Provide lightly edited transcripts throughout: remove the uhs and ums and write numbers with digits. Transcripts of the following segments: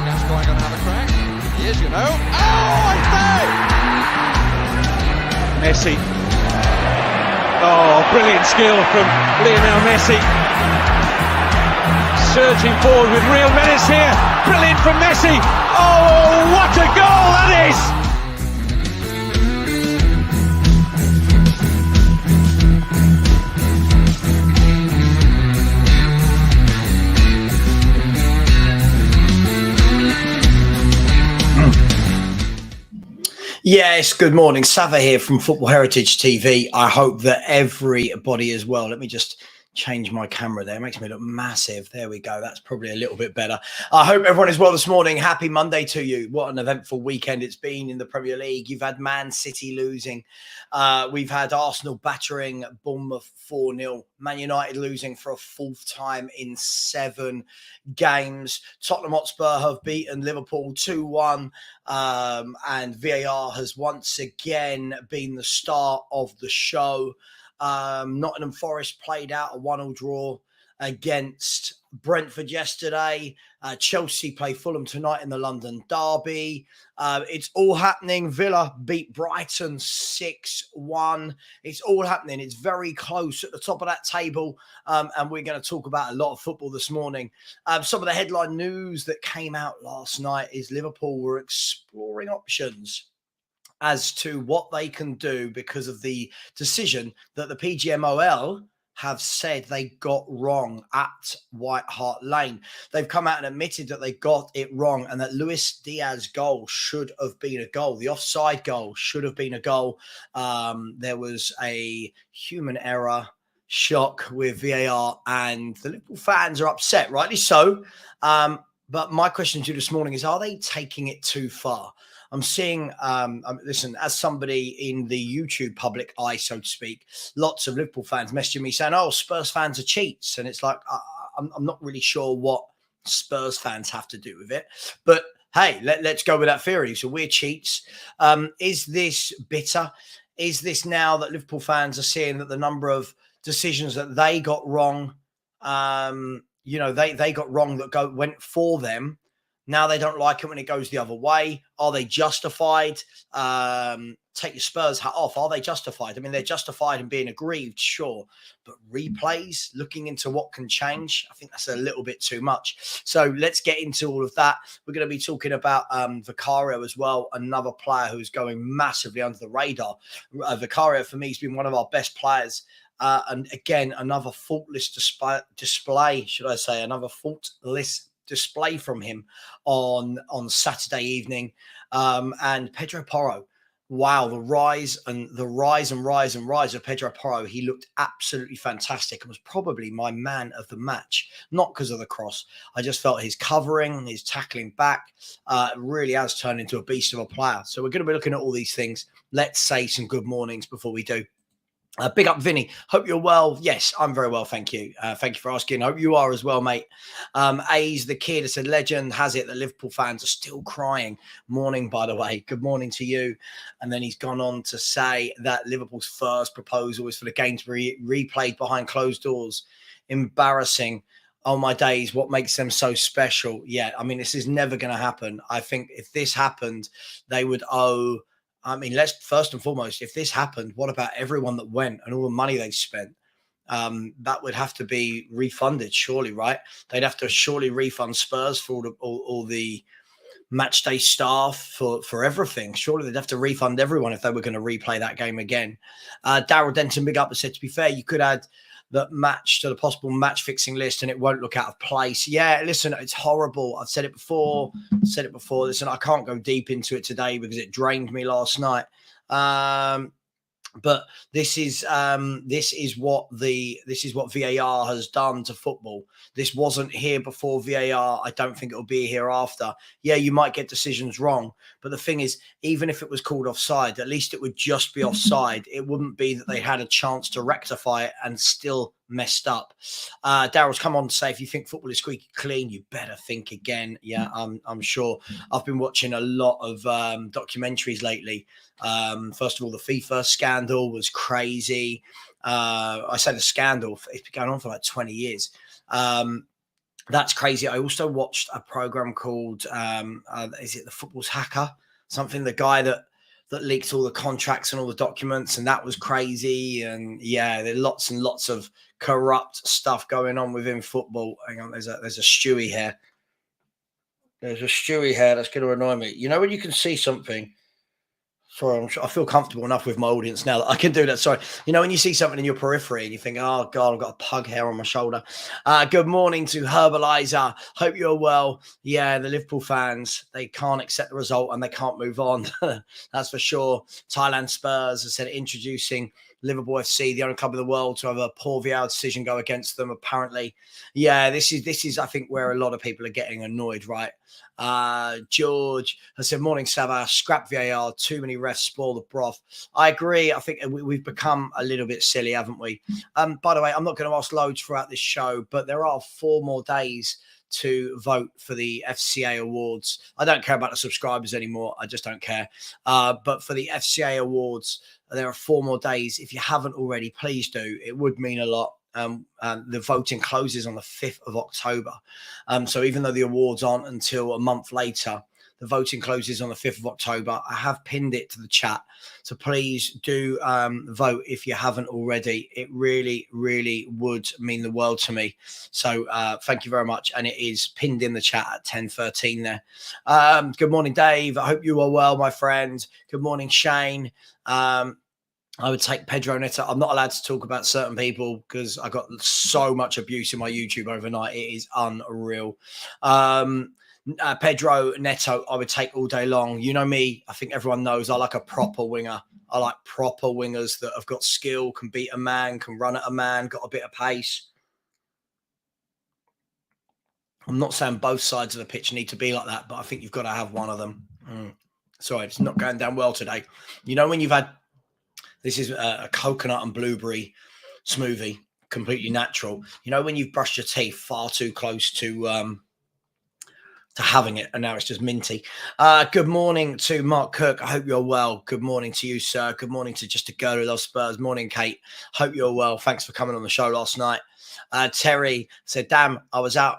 Gascoigne going to have a crack. He is, you know. Oh, I say! Messi. Oh, brilliant skill from Lionel Messi. Surging forward with real menace here. Brilliant from Messi. Oh, what a goal that is! Yes, good morning. Savva here from Football Heritage TV. I hope that everybody is well. Let me just change my camera there. It makes me look massive. There we go. That's probably a little bit better. I hope everyone is well this morning. Happy Monday to you. What an eventful weekend it's been in the Premier League. You've had Man City losing. We've had Arsenal battering Bournemouth 4-0. Man United losing for a fourth time in 7 games. Tottenham Hotspur have beaten Liverpool 2-1. And VAR has once again been the star of the show. Nottingham Forest played out a 1-1 draw against Brentford yesterday. Chelsea play Fulham tonight in the London derby. It's all happening. Villa beat Brighton 6-1. It's all happening. It's very close at the top of that table. And we're going to talk about a lot of football this morning. Some of the headline news that came out last night is Liverpool were exploring options as to what they can do because of the decision that the PGMOL have said they got wrong at White Hart Lane. They've come out and admitted that they got it wrong and that Luis Diaz's goal should have been a goal. The offside goal should have been a goal. There was a human error, shock with VAR, and the Liverpool fans are upset, rightly so. But my question to you this morning is, are they taking it too far? I'm seeing, listen, as somebody in the YouTube public eye, so to speak, lots of Liverpool fans messaging me saying, oh, Spurs fans are cheats. And it's like, I'm not really sure what Spurs fans have to do with it. But hey, let's go with that theory. So we're cheats. Is this bitter? Is this now that Liverpool fans are seeing that the number of decisions that they got wrong, they got wrong that went for them? Now they don't like it when it goes the other way. Are they justified? Take your Spurs hat off. Are they justified? I mean, they're justified in being aggrieved, sure. But replays, looking into what can change, I think that's a little bit too much. So let's get into all of that. We're going to be talking about Vicario as well, another player who's going massively under the radar. Vicario, for me, has been one of our best players. And again, another faultless display, should I say, another faultless display from him on Saturday evening. And Pedro Porro, wow, the rise of Pedro Porro. He looked absolutely fantastic and was probably my man of the match, not because of the cross. I just felt his covering, his tackling back, really has turned into a beast of a player. So we're going to be looking at all these things. Let's say some good mornings before we do. Big up, Vinny. Hope you're well. Yes, I'm very well. Thank you. Thank you for asking. Hope you are as well, mate. A's the kid. It's a legend. Has it that Liverpool fans are still crying? Morning, by the way. Good morning to you. And then he's gone on to say that Liverpool's first proposal is for the game to be replayed behind closed doors. Embarrassing. Oh, my days. What makes them so special? Yeah, I mean, this is never going to happen. I think if this happened, they would owe... I mean, let's first and foremost, if this happened, what about everyone that went and all the money they spent? That would have to be refunded, surely, right? They'd have to surely refund Spurs for all the match day staff, for everything. Surely they'd have to refund everyone if they were going to replay that game again. Daryl Denton, big up, and said, to be fair, you could add that match to the possible match fixing list and it won't look out of place. Yeah, listen, it's horrible. I've said it before. Listen, I can't go deep into it today because it drained me last night. But this is what VAR has done to football. This wasn't here before VAR. I don't think it'll be here after. Yeah, you might get decisions wrong, but the thing is, even if it was called offside, at least it would just be offside. It wouldn't be that they had a chance to rectify it and still messed up. Daryl's come on to say, if you think football is squeaky clean, you better think again. Yeah, I'm sure. I've been watching a lot of documentaries lately. First of all, the FIFA scandal was crazy. I say the scandal, it's been going on for like 20 years. That's crazy. I also watched a program called is it The Football's Hacker? Something, the guy that leaked all the contracts and all the documents, and that was crazy. And yeah, there are lots and lots of corrupt stuff going on within football. Hang on, there's a Stewie here. There's a Stewie here that's going to annoy me. You know when you can see something. Sorry, I feel comfortable enough with my audience now that I can do that. Sorry. You know, when you see something in your periphery and you think, oh, God, I've got a pug hair on my shoulder. Good morning to Herbalizer. Hope you're well. Yeah, the Liverpool fans, they can't accept the result and they can't move on. That's for sure. Thailand Spurs, I said, introducing Liverpool FC, the only club in the world to have a poor VAR decision go against them, apparently. Yeah, this is, I think, where a lot of people are getting annoyed, right? George has said, morning, Savva, scrap VAR, too many refs spoil the broth. I agree. I think we've become a little bit silly, haven't we? By the way, I'm not going to ask loads throughout this show, but there are 4 more days to vote for the FCA awards. I don't care about the subscribers anymore. I just don't care. But for the FCA awards, there are 4 more days. If you haven't already, please do. It would mean a lot. The voting closes on the 5th of October. So even though the awards aren't until a month later, the voting closes on the 5th of October. I have pinned it to the chat. So please do vote if you haven't already. It really, really would mean the world to me. So thank you very much. And it is pinned in the chat at 10:13 there. Good morning, Dave. I hope you are well, my friend. Good morning, Shane. I would take Pedro Neto. I'm not allowed to talk about certain people because I got so much abuse in my YouTube overnight. It is unreal. Pedro Neto, I would take all day long. You know me. I think everyone knows I like a proper winger. I like proper wingers that have got skill, can beat a man, can run at a man, got a bit of pace. I'm not saying both sides of the pitch need to be like that, but I think you've got to have one of them. Sorry, it's not going down well today. You know when you've had... This is a coconut and blueberry smoothie, completely natural. You know, when you've brushed your teeth far too close to having it, and now it's just minty. Good morning to Mark Cook. I hope you're well. Good morning to you, sir. Good morning to Just a Girl Who Loves Spurs. Morning, Kate. Hope you're well. Thanks for coming on the show last night. Terry said, damn, I was out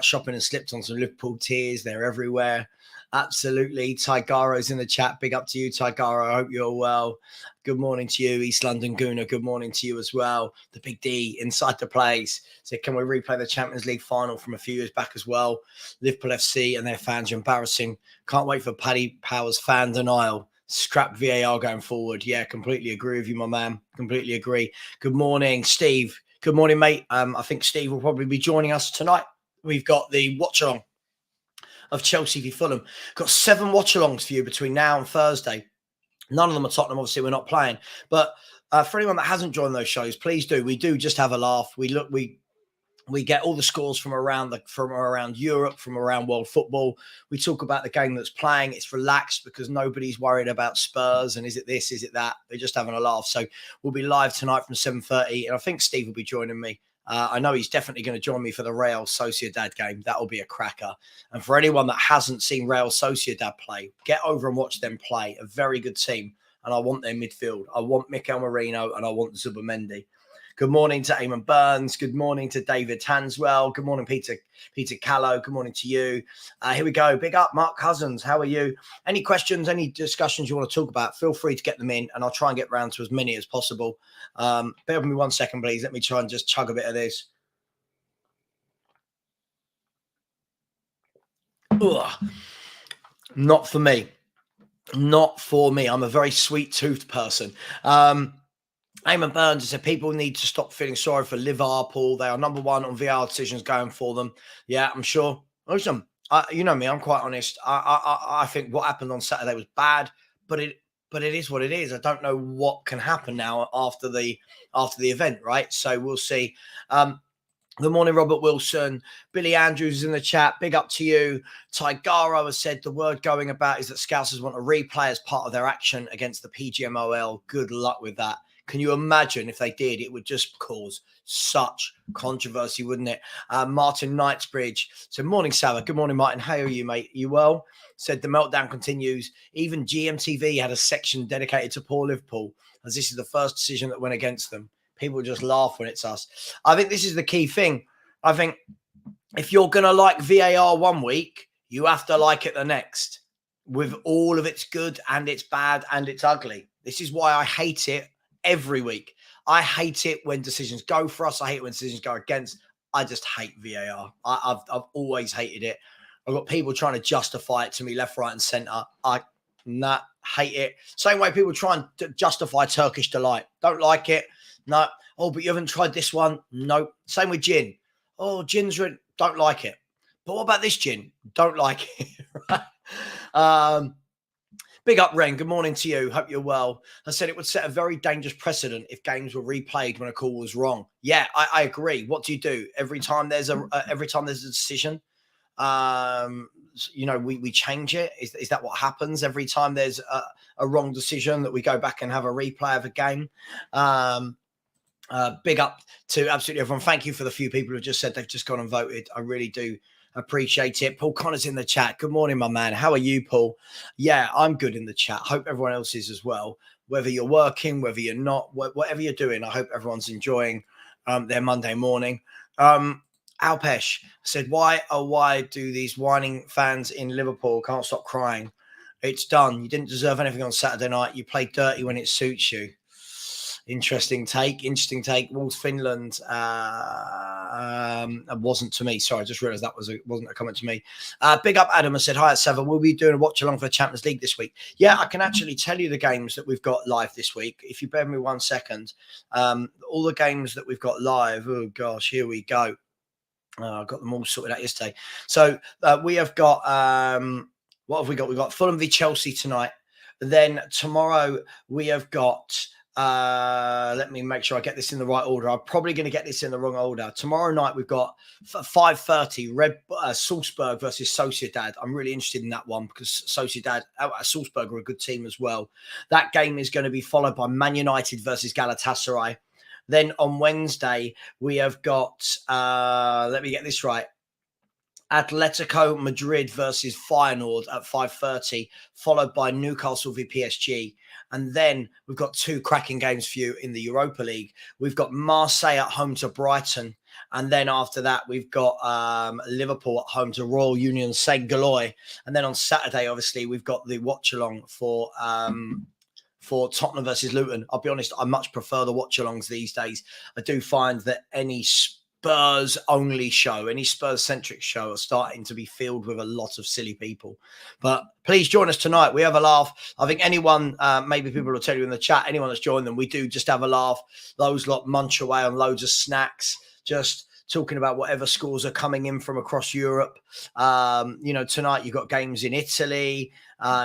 shopping and slipped on some Liverpool tears. They're everywhere. Absolutely. Tygaro's in the chat. Big up to you, Tygaro. I hope you're well. Good morning to you, East London Gooner. Good morning to you as well. The Big D inside the place. So can we replay the Champions League final from a few years back as well? Liverpool FC and their fans are embarrassing. Can't wait for Paddy Power's fan denial. Scrap VAR going forward. Yeah, completely agree with you, my man. Completely agree. Good morning, Steve. Good morning, mate. I think Steve will probably be joining us tonight. We've got the watch-along of Chelsea v Fulham. Got 7 watch-alongs for you between now and Thursday. None of them are Tottenham. Obviously, we're not playing. But for anyone that hasn't joined those shows, please do. We do just have a laugh. We get all the scores from around Europe, from around world football. We talk about the game that's playing. It's relaxed because nobody's worried about Spurs and is it this, is it that. They're just having a laugh. So we'll be live tonight from 7:30, and I think Steve will be joining me. I know he's definitely going to join me for the Real Sociedad game. That'll be a cracker. And for anyone that hasn't seen Real Sociedad play, get over and watch them play. A very good team. And I want their midfield. I want Mikel Merino and I want Zubimendi. Good morning to Eamon Burns. Good morning to David Hanswell. Good morning, Peter Callow. Good morning to you. Here we go. Big up, Mark Cousins. How are you? Any questions, any discussions you want to talk about, feel free to get them in, and I'll try and get round to as many as possible. Bear with me 1 second, please. Let me try and just chug a bit of this. Ugh. Not for me. Not for me. I'm a very sweet-toothed person. Eamon Burns said people need to stop feeling sorry for Liverpool. They are number 1 on VAR decisions going for them. Yeah, I'm sure. Listen, you know me. I'm quite honest. I think what happened on Saturday was bad, but it is what it is. I don't know what can happen now after the event, right? So we'll see. Good morning, Robert Wilson. Billy Andrews is in the chat. Big up to you. Tigaro has said the word going about is that Scousers want a replay as part of their action against the PGMOL. Good luck with that. Can you imagine if they did? It would just cause such controversy, wouldn't it? Martin Knightsbridge said, morning, Savva. Good morning, Martin. How are you, mate? You well? Said the meltdown continues. Even GMTV had a section dedicated to poor Liverpool, as this is the first decision that went against them. People just laugh when it's us. I think this is the key thing. I think if you're going to like VAR one week, you have to like it the next, with all of its good and its bad and its ugly. This is why I hate it every week. I hate it when decisions go for us. I hate it when decisions go against. I just hate VAR. I've always hated it. I've got people trying to justify it to me left, right, and centre. Hate it. Same way people try and justify Turkish delight. Don't like it. No. Oh, but you haven't tried this one. No. Same with gin. Oh, gin's red. Don't like it. But what about this gin? Don't like it. Big up, Ren. Good morning to you. Hope you're well. I said it would set a very dangerous precedent if games were replayed when a call was wrong. Yeah, I agree. What do you do every time there's a decision? We change it. Is that what happens every time there's a wrong decision, that we go back and have a replay of a game? Big up to absolutely everyone. Thank you for the few people who just said they've just gone and voted. I really do appreciate it. Paul Connor's in the chat. Good morning, my man. How are you, Paul? Yeah, I'm good in the chat. Hope everyone else is as well. Whether you're working, whether you're not, whatever you're doing, I hope everyone's enjoying their Monday morning. Alpesh said, why do these whining fans in Liverpool can't stop crying? It's done. You didn't deserve anything on Saturday night. You play dirty when it suits you. Interesting take. Wolves Finland wasn't to me. Sorry, I just realised that wasn't a comment to me. Big up Adam. I said, hi, it's Savva. We'll be doing a watch along for the Champions League this week. Yeah, I can actually tell you the games that we've got live this week. If you bear with me 1 second. All the games that we've got live. Oh, gosh, here we go. I got them all sorted out yesterday. So we have got, what have we got? We've got Fulham v Chelsea tonight. Then tomorrow we have got, let me make sure I get this in the right order. I'm probably going to get this in the wrong order. Tomorrow night we've got 5:30 Salzburg versus Sociedad. I'm really interested in that one because Salzburg are a good team as well. That game is going to be followed by Man United versus Galatasaray. Then on Wednesday, we have got, let me get this right, Atletico Madrid versus Feyenoord at 5:30, followed by Newcastle v PSG. And then we've got 2 cracking games for you in the Europa League. We've got Marseille at home to Brighton. And then after that, we've got Liverpool at home to Royal Union Saint-Galois. And then on Saturday, obviously, we've got the watch-along for Tottenham versus Luton. I'll be honest, I much prefer the watch-alongs these days. I do find that any Spurs-only show, any Spurs-centric show are starting to be filled with a lot of silly people. But please join us tonight. We have a laugh. I think anyone, maybe people will tell you in the chat, anyone that's joined them, we do just have a laugh. Those lot munch away on loads of snacks, just talking about whatever scores are coming in from across Europe. Tonight you've got games in Italy.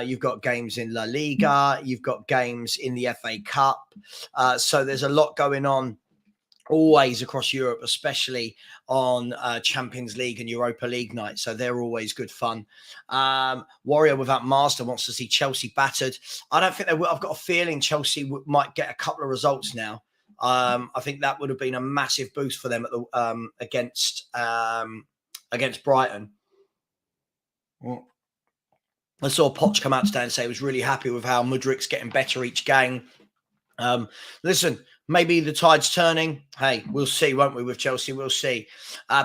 You've got games in La Liga. You've got games in the FA Cup. So there's a lot going on always across Europe, especially on Champions League and Europa League night. So they're always good fun. Warrior Without Master wants to see Chelsea battered. I don't think they will. I've got a feeling Chelsea might get a couple of results now. I think that would have been a massive boost for them at the, against Brighton. I saw Poch come out today and say he was really happy with how Mudrik's getting better each game. Listen, maybe the tide's turning. Hey, we'll see, won't we, with Chelsea? We'll see.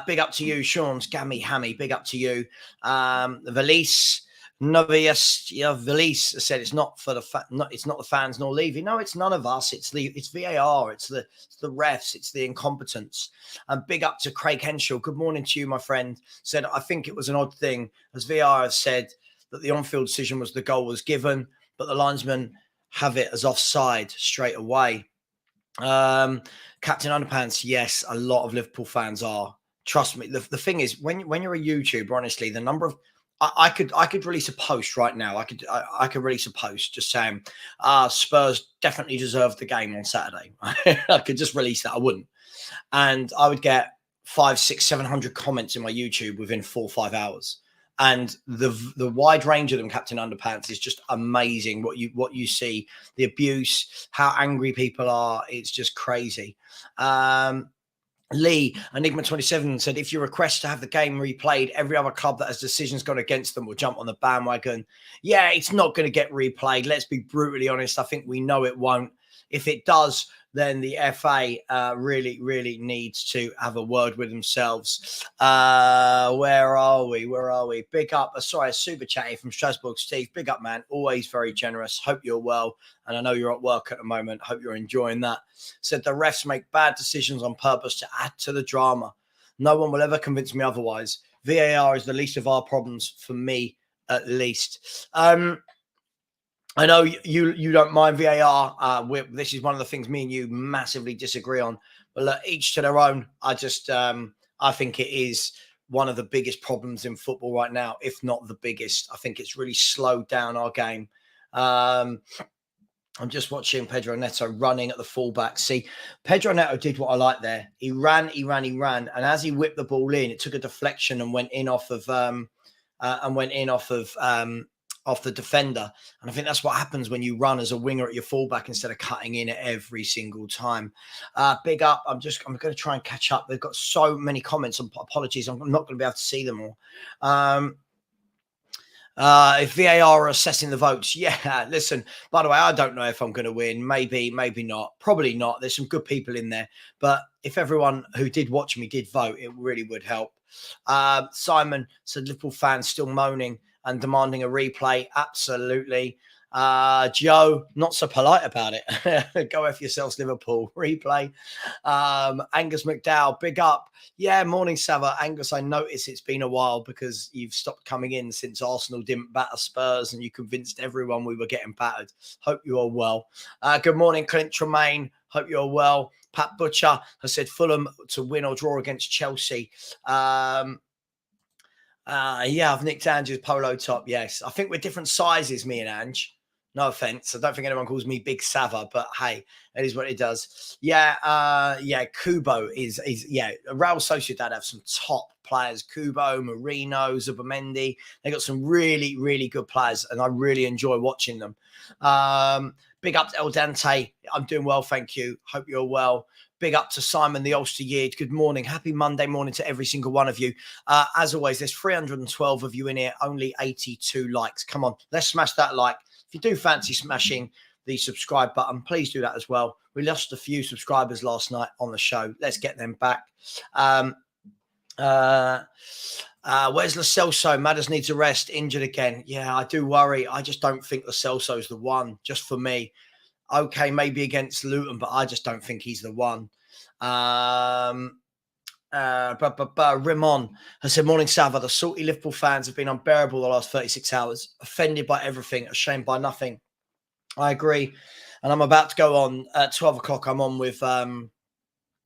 Big up to you, Sean's Gammy Hammy. Big up to you. Valise. Valise said it's not for it's not the fans nor Levy. No, it's none of us. It's VAR. It's the refs. It's the incompetence. And big up to Craig Henshaw. Good morning to you, my friend. Said I think it was an odd thing, as VAR has said that the on-field decision was the goal was given, but the linesman have it as offside straight away. Captain Underpants, yes, a lot of Liverpool fans are. Trust me. The thing is, when you're a YouTuber, honestly, the number of I could release a post right now. I could release a post just saying, Spurs definitely deserved the game on Saturday. I could just release that. I wouldn't. And I would get 500, 600, 700 comments in my YouTube within 4 or 5 hours. And the wide range of them, Captain Underpants, is just amazing. What you see, the abuse, how angry people are. It's just crazy. Lee, Enigma 27 said, if you request to have the game replayed, every other club that has decisions gone against them will jump on the bandwagon. Yeah, it's not going to get replayed. Let's be brutally honest. I think we know it won't. If it does, then the FA really needs to have a word with themselves. Where are we? Big up. Sorry, a super chat here from Strasbourg. Steve, big up, man. Always very generous. Hope you're well. And I know you're at work at the moment. Hope you're enjoying that. Said the refs make bad decisions on purpose to add to the drama. No one will ever convince me otherwise. VAR is the least of our problems, for me at least. I know you don't mind VAR. This is one of the things me and you massively disagree on. But look, each to their own. I think it is one of the biggest problems in football right now, if not the biggest. I think it's really slowed down our game. I'm just watching Pedro Neto running at the fullback. See, Pedro Neto did what I like there. He ran. And as he whipped the ball in, it took a deflection and went in off of off the defender. And I think that's what happens when you run as a winger at your fullback instead of cutting in every single time. Big up. I'm going to try and catch up. They've got so many comments. Apologies. I'm not going to be able to see them all. If VAR are assessing the votes, yeah, listen, by the way, I don't know if I'm going to win. Maybe not. Probably not. There's some good people in there. But if everyone who did watch me did vote, it really would help. Simon said Liverpool fans still moaning and demanding a replay. Absolutely. Joe, not so polite about it. Go F yourselves, Liverpool. Replay. Angus McDowell, big up. Yeah, morning, Savva. Angus, I notice it's been a while because you've stopped coming in since Arsenal didn't batter Spurs and you convinced everyone we were getting battered. Hope you are well. Good morning, Clint Tremaine. Hope you're well. Pat Butcher has said Fulham to win or draw against Chelsea. Yeah, I've nicked Ange's polo top. Yes, I think we're different sizes, me and Ange. No offense. I don't think anyone calls me Big Savva, but hey, it is what it does. Yeah, Kubo is Real Sociedad have some top players. Kubo, Marino, Zubamendi. They got some really, really good players, and I really enjoy watching them. Big up to El Dante. I'm doing well, thank you. Hope you're well. Big up to Simon the Ulster Yid. Good morning. Happy Monday morning to every single one of you. As always, there's 312 of you in here, only 82 likes. Come on, let's smash that like. If you do fancy smashing the subscribe button, please do that as well. We lost a few subscribers last night on the show. Let's get them back. Where's Lo Celso? Madders needs a rest, injured again. Yeah, I do worry. I just don't think Lo Celso's the one, just for me. Okay, maybe against Luton, but I just don't think he's the one. Rimon has said, morning, Savva. The salty Liverpool fans have been unbearable the last 36 hours. Offended by everything, ashamed by nothing. I agree. And I'm about to go on at 12 o'clock. I'm on with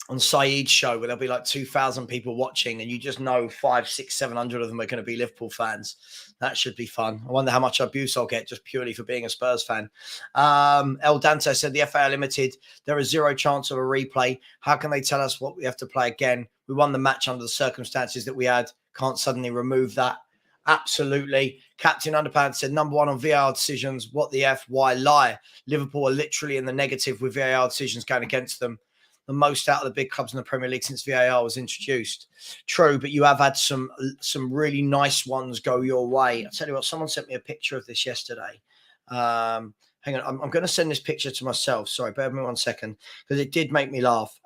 on Saeed's show where there'll be like 2,000 people watching, and you just know 500, 600, 700 of them are going to be Liverpool fans. That should be fun. I wonder how much abuse I'll get just purely for being a Spurs fan. El Dante said the FA are limited. There is zero chance of a replay. How can they tell us what we have to play again? We won the match under the circumstances that we had. Can't suddenly remove that. Absolutely. Captain Underpants said, number one on VAR decisions. What the F? Why lie? Liverpool are literally in the negative with VAR decisions going against them. The most out of the big clubs in the Premier League since VAR was introduced. True, but you have had some really nice ones go your way. I tell you what, someone sent me a picture of this yesterday. Hang on, I'm going to send this picture to myself. Sorry, bear with me 1 second, because it did make me laugh.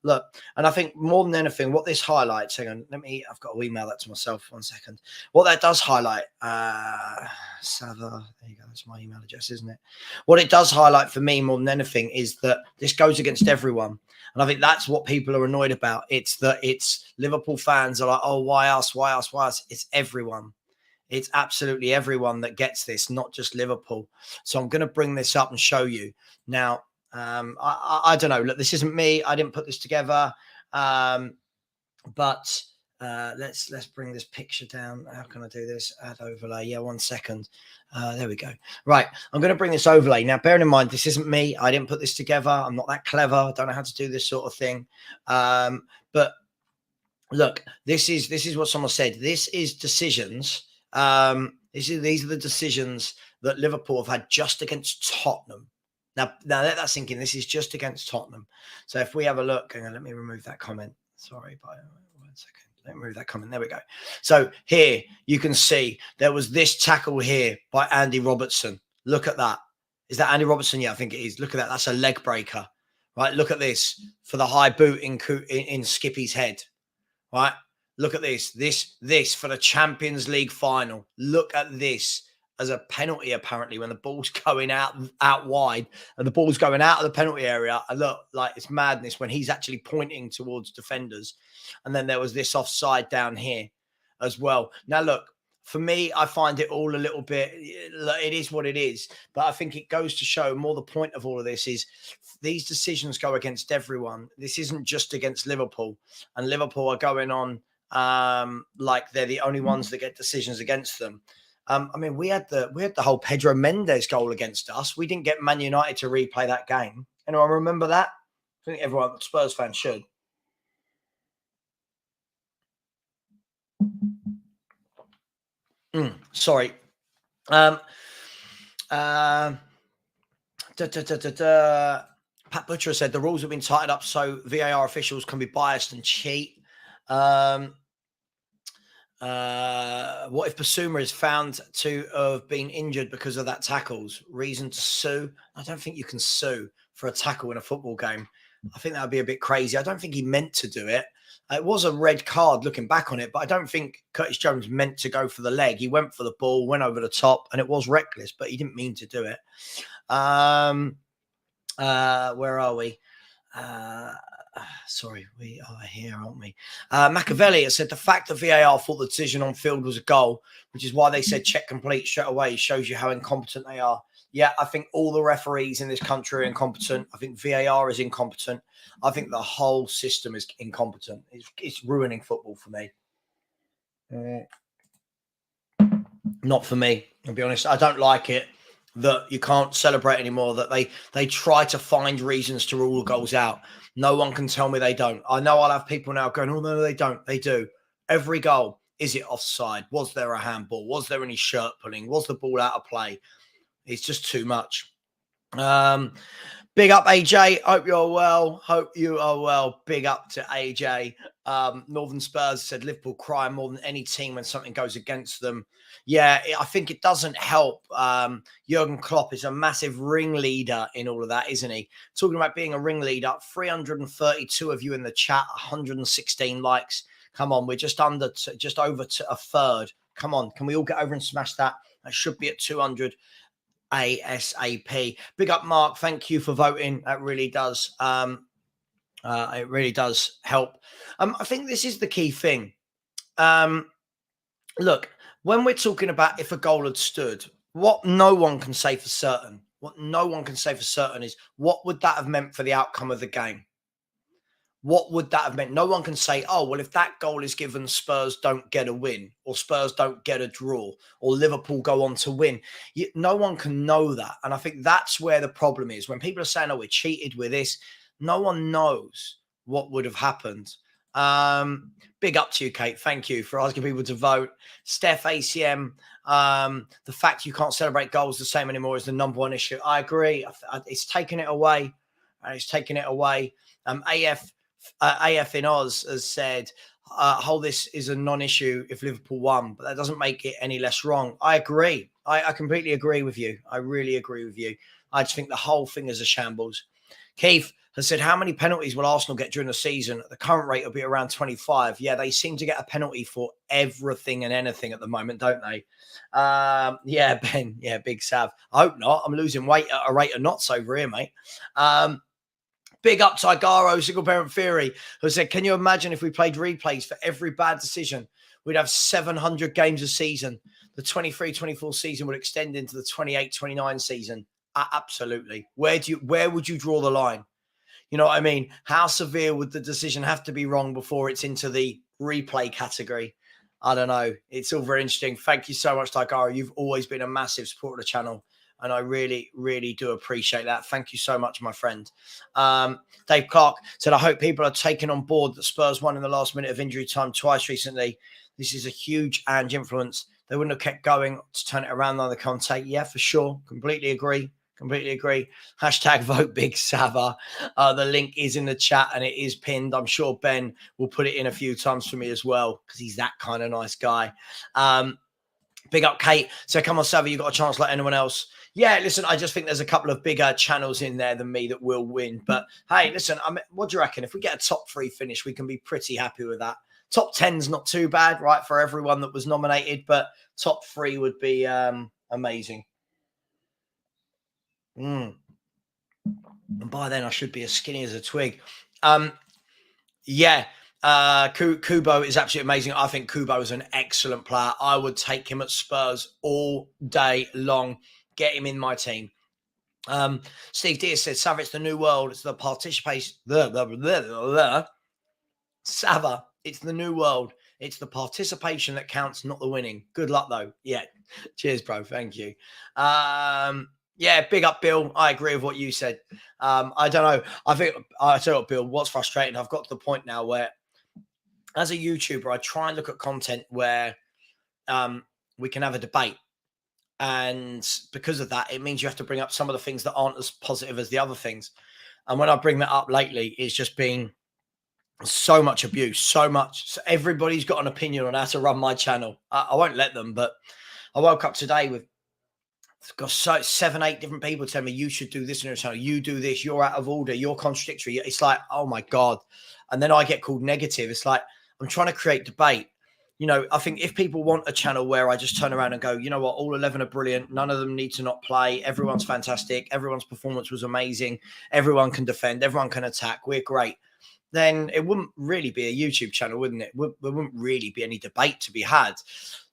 Look, and I think more than anything, what this highlights, hang on, I've got to email that to myself 1 second. What that does highlight, Savva, there you go, that's my email address, isn't it? What it does highlight for me more than anything is that this goes against everyone. And I think that's what people are annoyed about. It's that it's Liverpool fans are like, oh, why us, why us, why us? It's everyone. It's absolutely everyone that gets this, not just Liverpool. So I'm going to bring this up and show you. Now, I don't know. Look, this isn't me. I didn't put this together. But let's bring this picture down. How can I do this? Add overlay. Yeah, 1 second. There we go. Right. I'm going to bring this overlay. Now, bearing in mind, this isn't me. I didn't put this together. I'm not that clever. I don't know how to do this sort of thing. But look, this is what someone said. This is decisions. These are the decisions that Liverpool have had just against Tottenham. Now let that sink in. This is just against Tottenham. So if we have a look, hang on, let me remove that comment. Sorry, by 1 second. Let me remove that comment. There we go. So here you can see there was this tackle here by Andy Robertson. Look at that. Is that Andy Robertson? Yeah, I think it is. Look at that. That's a leg breaker. Right, look at this for the high boot in Skippy's head. Right, look at this. This for the Champions League final. Look at this as a penalty. Apparently, when the ball's going out wide and the ball's going out of the penalty area, and look, like it's madness when he's actually pointing towards defenders. And then there was this offside down here as well. Now, look. For me, I find it all a little bit, it is what it is. But I think it goes to show more the point of all of this is these decisions go against everyone. This isn't just against Liverpool. And Liverpool are going on like they're the only ones that get decisions against them. I mean, we had the whole Pedro Mendes goal against us. We didn't get Man United to replay that game. Anyone remember that? I think everyone, Spurs fans should. Sorry. Pat Butcher said the rules have been tightened up so VAR officials can be biased and cheat. What if Basuma is found to have been injured because of that tackles? Reason to sue? I don't think you can sue for a tackle in a football game. I think that would be a bit crazy. I don't think he meant to do it. It was a red card looking back on it, but I don't think Curtis Jones meant to go for the leg. He went for the ball, went over the top, and it was reckless, but he didn't mean to do it. Where are we? Sorry, we are here, aren't we? Machiavelli has said the fact that VAR thought the decision on field was a goal, which is why they said check complete straight away, shows you how incompetent they are. Yeah, I think all the referees in this country are incompetent. I think VAR is incompetent. I think the whole system is incompetent. It's ruining football for me. Not for me, I'll be honest. I don't like it that you can't celebrate anymore, that they try to find reasons to rule goals out. No one can tell me they don't. I know I'll have people now going, oh, no, they don't. They do. Every goal, is it offside? Was there a handball? Was there any shirt pulling? Was the ball out of play? It's just too much. Big up, AJ. Hope you're well. Hope you are well. Big up to AJ. Northern Spurs said Liverpool cry more than any team when something goes against them. Yeah, I think it doesn't help. Jurgen Klopp is a massive ringleader in all of that, isn't he? Talking about being a ringleader, 332 of you in the chat, 116 likes. Come on, we're just over to a third. Come on, can we all get over and smash that? That should be at 200. ASAP. Big up, Mark. Thank you for voting. That really does. It really does help. I think this is the key thing. Look, when we're talking about if a goal had stood, what no one can say for certain, is what would that have meant for the outcome of the game? What would that have meant? No one can say, oh, well, if that goal is given, Spurs don't get a win, or Spurs don't get a draw, or Liverpool go on to win. No one can know that. And I think that's where the problem is. When people are saying, oh, we cheated with this, no one knows what would have happened. Big up to you, Kate. Thank you for asking people to vote. Steph ACM, the fact you can't celebrate goals the same anymore is the number one issue. I agree. It's taking it away. AF in Oz has said, this is a non-issue if Liverpool won, but that doesn't make it any less wrong. I agree. I completely agree with you. I really agree with you. I just think the whole thing is a shambles. Keith has said, how many penalties will Arsenal get during the season? At the current rate, it'll be around 25. Yeah, they seem to get a penalty for everything and anything at the moment, don't they? Yeah, Ben. Yeah, big Sav. I hope not. I'm losing weight at a rate of knots over here, mate. Big up Tigaro, Single Parent Theory, who said, can you imagine if we played replays for every bad decision? We'd have 700 games a season. The 23-24 season would extend into the 28-29 season. Absolutely. Where would you draw the line? You know what I mean? How severe would the decision have to be wrong before it's into the replay category? I don't know. It's all very interesting. Thank you so much, Tigaro. You've always been a massive supporter of the channel. And I really, really do appreciate that. Thank you so much, my friend. Dave Clark said, I hope people are taking on board that Spurs won in the last minute of injury time twice recently. This is a huge Ange influence. They wouldn't have kept going to turn it around on the Conte. Yeah, for sure. Completely agree. Hashtag vote Big Savva. The link is in the chat and it is pinned. I'm sure Ben will put it in a few times for me as well because he's that kind of nice guy. Big up, Kate. So come on, Savva, you got a chance like anyone else. Yeah, listen, I just think there's a couple of bigger channels in there than me that will win. But hey, listen, what do you reckon? If we get a top 3 finish, we can be pretty happy with that. Top 10's not too bad, right, for everyone that was nominated, but top 3 would be amazing. And by then, I should be as skinny as a twig. Yeah, Kubo is absolutely amazing. I think Kubo is an excellent player. I would take him at Spurs all day long. Get him in my team. Steve Deere said, Savva, it's the new world. It's the participation. Savva, it's the new world. It's the participation that counts, not the winning. Good luck, though. Yeah. Cheers, bro. Thank you. Yeah, big up, Bill. I agree with what you said. I don't know. I think, I tell you what, Bill, what's frustrating, I've got to the point now where, as a YouTuber, I try and look at content where we can have a debate. And because of that, it means you have to bring up some of the things that aren't as positive as the other things. And when I bring that up lately, it's just been so much abuse, so much. So everybody's got an opinion on how to run my channel. I won't let them, but I woke up today with got 7, 8 different people telling me you should do this in your channel. You do this. You're out of order. You're contradictory. It's like, oh my God. And then I get called negative. It's like, I'm trying to create debate. You know, I think if people want a channel where I just turn around and go, you know what, all 11 are brilliant. None of them need to not play. Everyone's fantastic. Everyone's performance was amazing. Everyone can defend. Everyone can attack. We're great. Then it wouldn't really be a YouTube channel, wouldn't it? There wouldn't really be any debate to be had.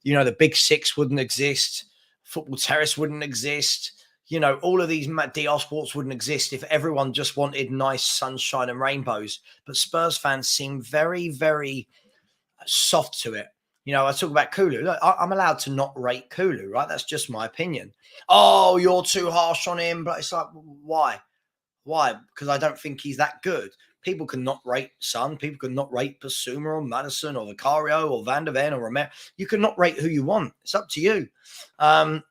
You know, the Big Six wouldn't exist. Football Terrace wouldn't exist. You know, all of these DR sports wouldn't exist if everyone just wanted nice sunshine and rainbows. But Spurs fans seem very, very soft to it. You know, I talk about Kulu. Look, I'm allowed to not rate Kulu, right? That's just my opinion. Oh, you're too harsh on him. But it's like, why? Why? Because I don't think he's that good. People can not rate Son. People can not rate Basuma or Madison or Vicario or Van der Ven or Romero. You can not rate who you want. It's up to you. Bryce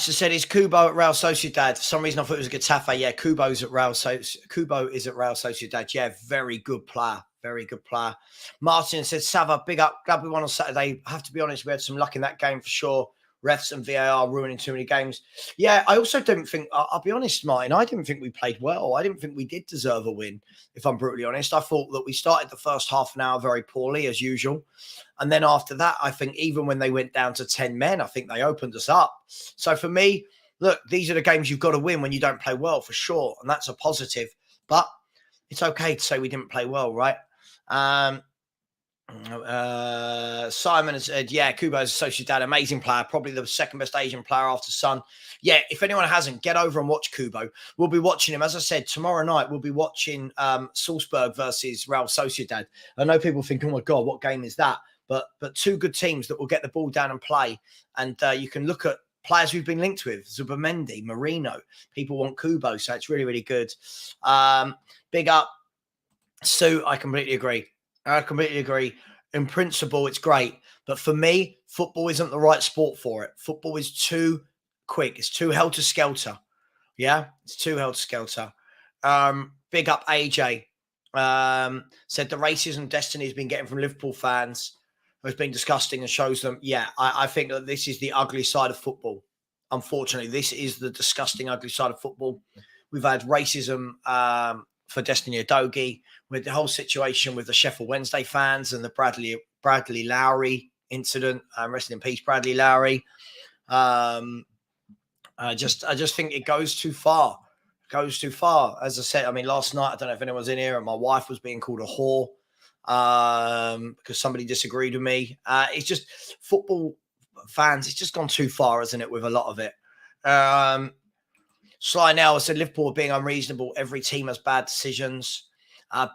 has said, is Kubo at Real Sociedad? For some reason, I thought it was Getafe. Yeah, Kubo is at Real Sociedad. Yeah, very good player. Very good player. Martin said, Savva, big up. Glad we won on Saturday. I have to be honest, we had some luck in that game for sure. Refs and VAR ruining too many games. Yeah, I also don't think, I'll be honest, Martin, I didn't think we played well. I didn't think we did deserve a win, if I'm brutally honest. I thought that we started the first half an hour very poorly, as usual. And then after that, I think even when they went down to 10 men, I think they opened us up. So for me, look, these are the games you've got to win when you don't play well, for sure. And that's a positive. But it's okay to say we didn't play well, right? Simon has said, yeah, Kubo's a Sociedad, amazing player, probably the second best Asian player after Son. Yeah, if anyone hasn't, get over and watch Kubo. We'll be watching him, as I said, tomorrow night. We'll be watching Salzburg versus Real Sociedad. I know people think, oh my God, what game is that? But two good teams that will get the ball down and play. And you can look at players we've been linked with, Zubamendi, Marino. People want Kubo, so it's really, really good. Big up, Sue. I completely agree. In principle, it's great. But for me, football isn't the right sport for it. Football is too quick. It's too helter-skelter. Yeah, it's too helter-skelter. Big up, AJ. Said the racism Destiny has been getting from Liverpool fans has been disgusting and shows them, yeah, I think that this is the ugly side of football. Unfortunately, this is the disgusting, ugly side of football. We've had racism for Destiny Udogie, with the whole situation with the Sheffield Wednesday fans and the Bradley Lowry incident. Rest in peace, Bradley Lowry. I just think it goes too far. As I said, I mean, last night, I don't know if anyone's in here, and my wife was being called a whore because somebody disagreed with me. It's just football fans. It's just gone too far, isn't it, with a lot of it. Sly now said Liverpool are being unreasonable. Every team has bad decisions.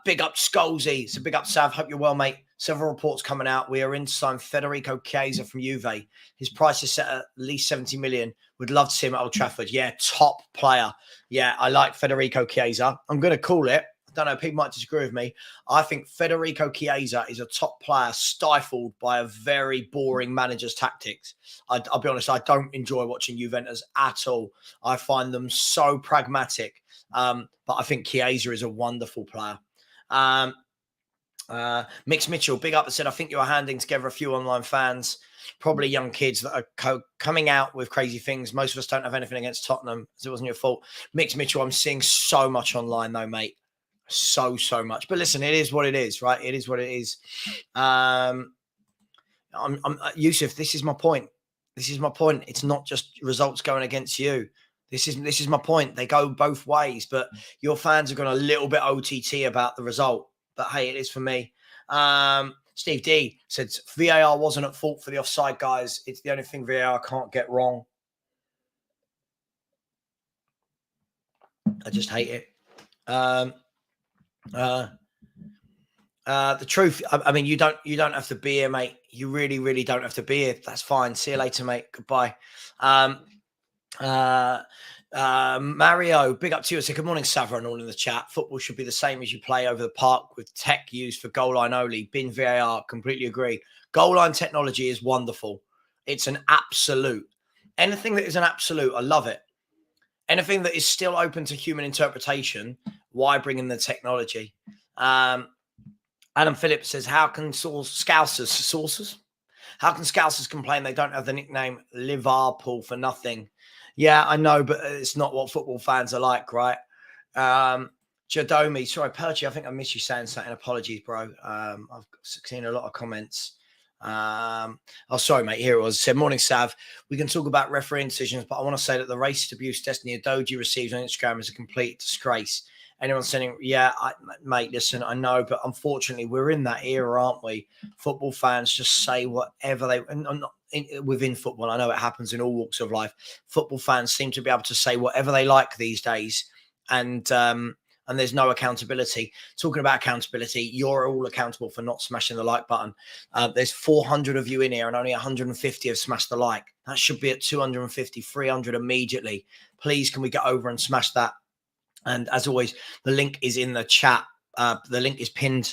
Big up Scholesy. So big up Sav. Hope you're well, mate. Several reports coming out. We are in to sign Federico Chiesa from Juve. His price is set at least 70 million. Would love to see him at Old Trafford. Yeah, top player. Yeah, I like Federico Chiesa. I'm going to call it. I don't know. People might disagree with me. I think Federico Chiesa is a top player stifled by a very boring manager's tactics. I'll be honest. I don't enjoy watching Juventus at all. I find them so pragmatic. But I think Chiesa is a wonderful player. Mix Mitchell, big up, and said, I think you're handing together a few online fans, probably young kids that are coming out with crazy things. Most of us don't have anything against Tottenham, so it wasn't your fault. Mix Mitchell, I'm seeing so much online though, mate. So much. But listen, it is what it is, right? It is what it is. Yusuf, this is my point. This is my point. It's not just results going against you. This is my point. They go both ways, but your fans have gone a little bit OTT about the result. But hey, it is for me. Steve D said VAR wasn't at fault for the offside, guys. It's the only thing VAR can't get wrong. I just hate it. The truth, I mean, you don't have to be here, mate. You really don't have to be here. That's fine. See you later, mate. Goodbye. Mario, big up to you. Say good morning, Savva, and all in the chat. Football should be the same as you play over the park with tech used for goal line only. Bin VAR, completely agree. Goal line technology is wonderful. It's an absolute. Anything that is an absolute, I love it. Anything that is still open to human interpretation, why bring in the technology? Adam Phillips says, how can Scousers complain they don't have the nickname Liverpool for nothing? Yeah, I know, but it's not what football fans are like, right? Jadomi, sorry, Perchy, I think I missed you saying something. Apologies, bro. I've seen a lot of comments. Sorry, mate. Here it was. It said, morning, Sav. We can talk about refereeing decisions, but I want to say that the racist abuse Destiny Adoji receives on Instagram is a complete disgrace. Anyone saying, mate, listen, I know, but unfortunately, we're in that era, aren't we? Football fans just say whatever they within football. I know it happens in all walks of life. Football fans seem to be able to say whatever they like these days, and there's no accountability. Talking about accountability, you're all accountable for not smashing the like button. There's 400 of you in here, and only 150 have smashed the like. That should be at 250, 300 immediately. Please, can we get over and smash that? And as always, the link is in the chat. The link is pinned,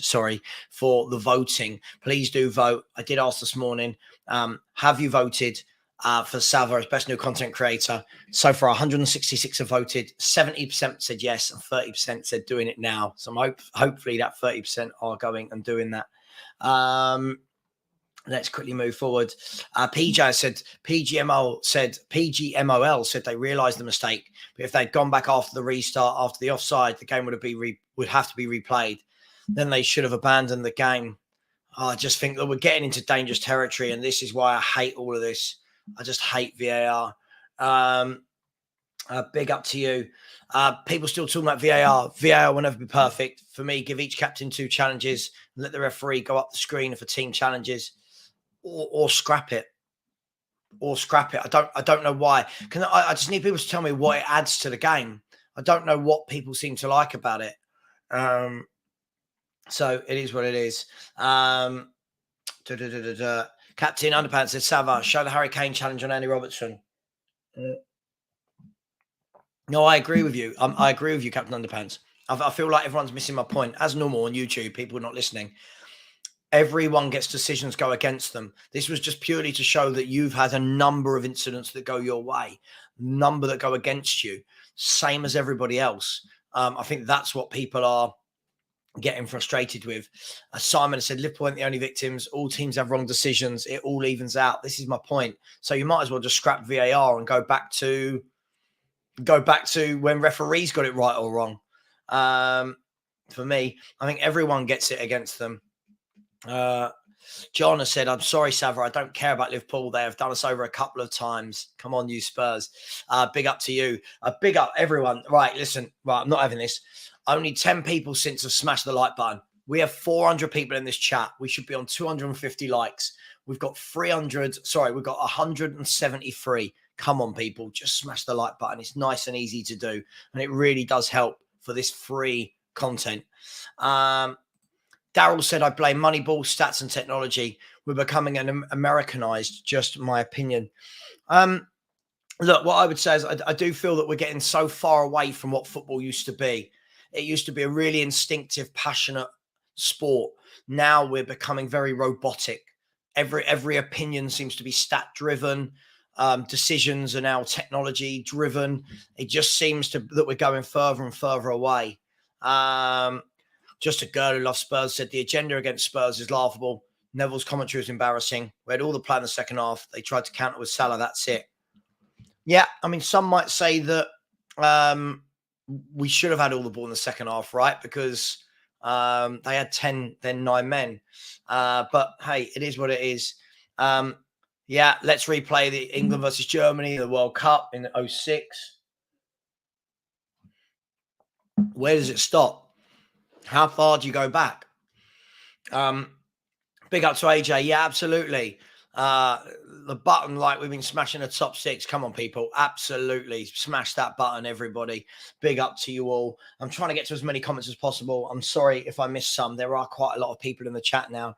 for the voting. Please do vote. I did ask this morning, have you voted for Savva as best new content creator? So far, 166 have voted. 70% said yes, and 30% said doing it now. So hopefully that 30% are going and doing that. Let's quickly move forward. PGMOL said they realised the mistake, but if they'd gone back after the restart, after the offside, the game would have to be replayed. Then they should have abandoned the game. I just think that we're getting into dangerous territory, and this is why I hate all of this. I just hate VAR. Big up to you. People still talking about VAR. VAR will never be perfect. For me, give each captain 2 challenges and let the referee go up the screen if a team challenges. Or scrap it. I don't know why. I just need people to tell me what it adds to the game. I don't know what people seem to like about it. So it is what it is. Captain Underpants says, Savva, show the Harry Kane challenge on Andy Robertson. No, I agree with you. I agree with you, Captain Underpants. I feel like everyone's missing my point. As normal on YouTube, people are not listening. Everyone gets decisions go against them. This was just purely to show that you've had a number of incidents that go your way, number that go against you, same as everybody else. I think that's what people are getting frustrated with. Simon said, Liverpool aren't the only victims. All teams have wrong decisions. It all evens out. This is my point. So you might as well just scrap VAR and go back to when referees got it right or wrong. For me, I think everyone gets it against them. John has said, I'm sorry, Savva, I don't care about Liverpool. They have done us over a couple of times. Come on, you Spurs. Big up to you. Big up everyone. Right, listen. Right, I'm not having this. Only 10 people since have smashed the like button. We have 400 people in this chat. We should be on 250 likes. We've got 173. Come on, people. Just smash the like button. It's nice and easy to do. And it really does help for this free content. Daryl said, I blame Moneyball, stats and technology. We're becoming an Americanized, just my opinion. Look, what I would say is I do feel that we're getting so far away from what football used to be. It used to be a really instinctive, passionate sport. Now we're becoming very robotic. Every opinion seems to be stat-driven. Decisions are now technology-driven. It just seems that we're going further and further away. Just a girl who loves Spurs said the agenda against Spurs is laughable. Neville's commentary was embarrassing. We had all the play in the second half. They tried to counter with Salah. That's it. Yeah, I mean, some might say that we should have had all the ball in the second half, right? Because they had 10, then 9 men. But hey, it is what it is. Yeah, let's replay the England versus Germany, the World Cup in 06. Where does it stop? How far do you go back? Big up to AJ. Yeah, absolutely. The button, like we've been smashing the top 6. Come on, people. Absolutely. Smash that button, everybody. Big up to you all. I'm trying to get to as many comments as possible. I'm sorry if I missed some. There are quite a lot of people in the chat now.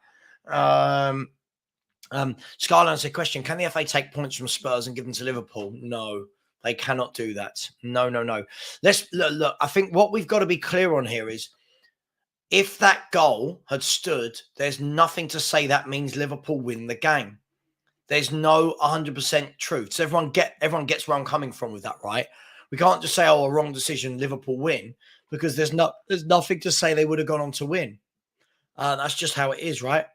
Skyline said, question, can the FA take points from Spurs and give them to Liverpool? No, they cannot do that. No. Let's look. I think what we've got to be clear on here is if that goal had stood, there's nothing to say that means Liverpool win the game. There's no 100% truth. So everyone gets where I'm coming from with that, right? We can't just say, oh, a wrong decision, Liverpool win, because there's nothing to say they would have gone on to win. That's just how it is, right?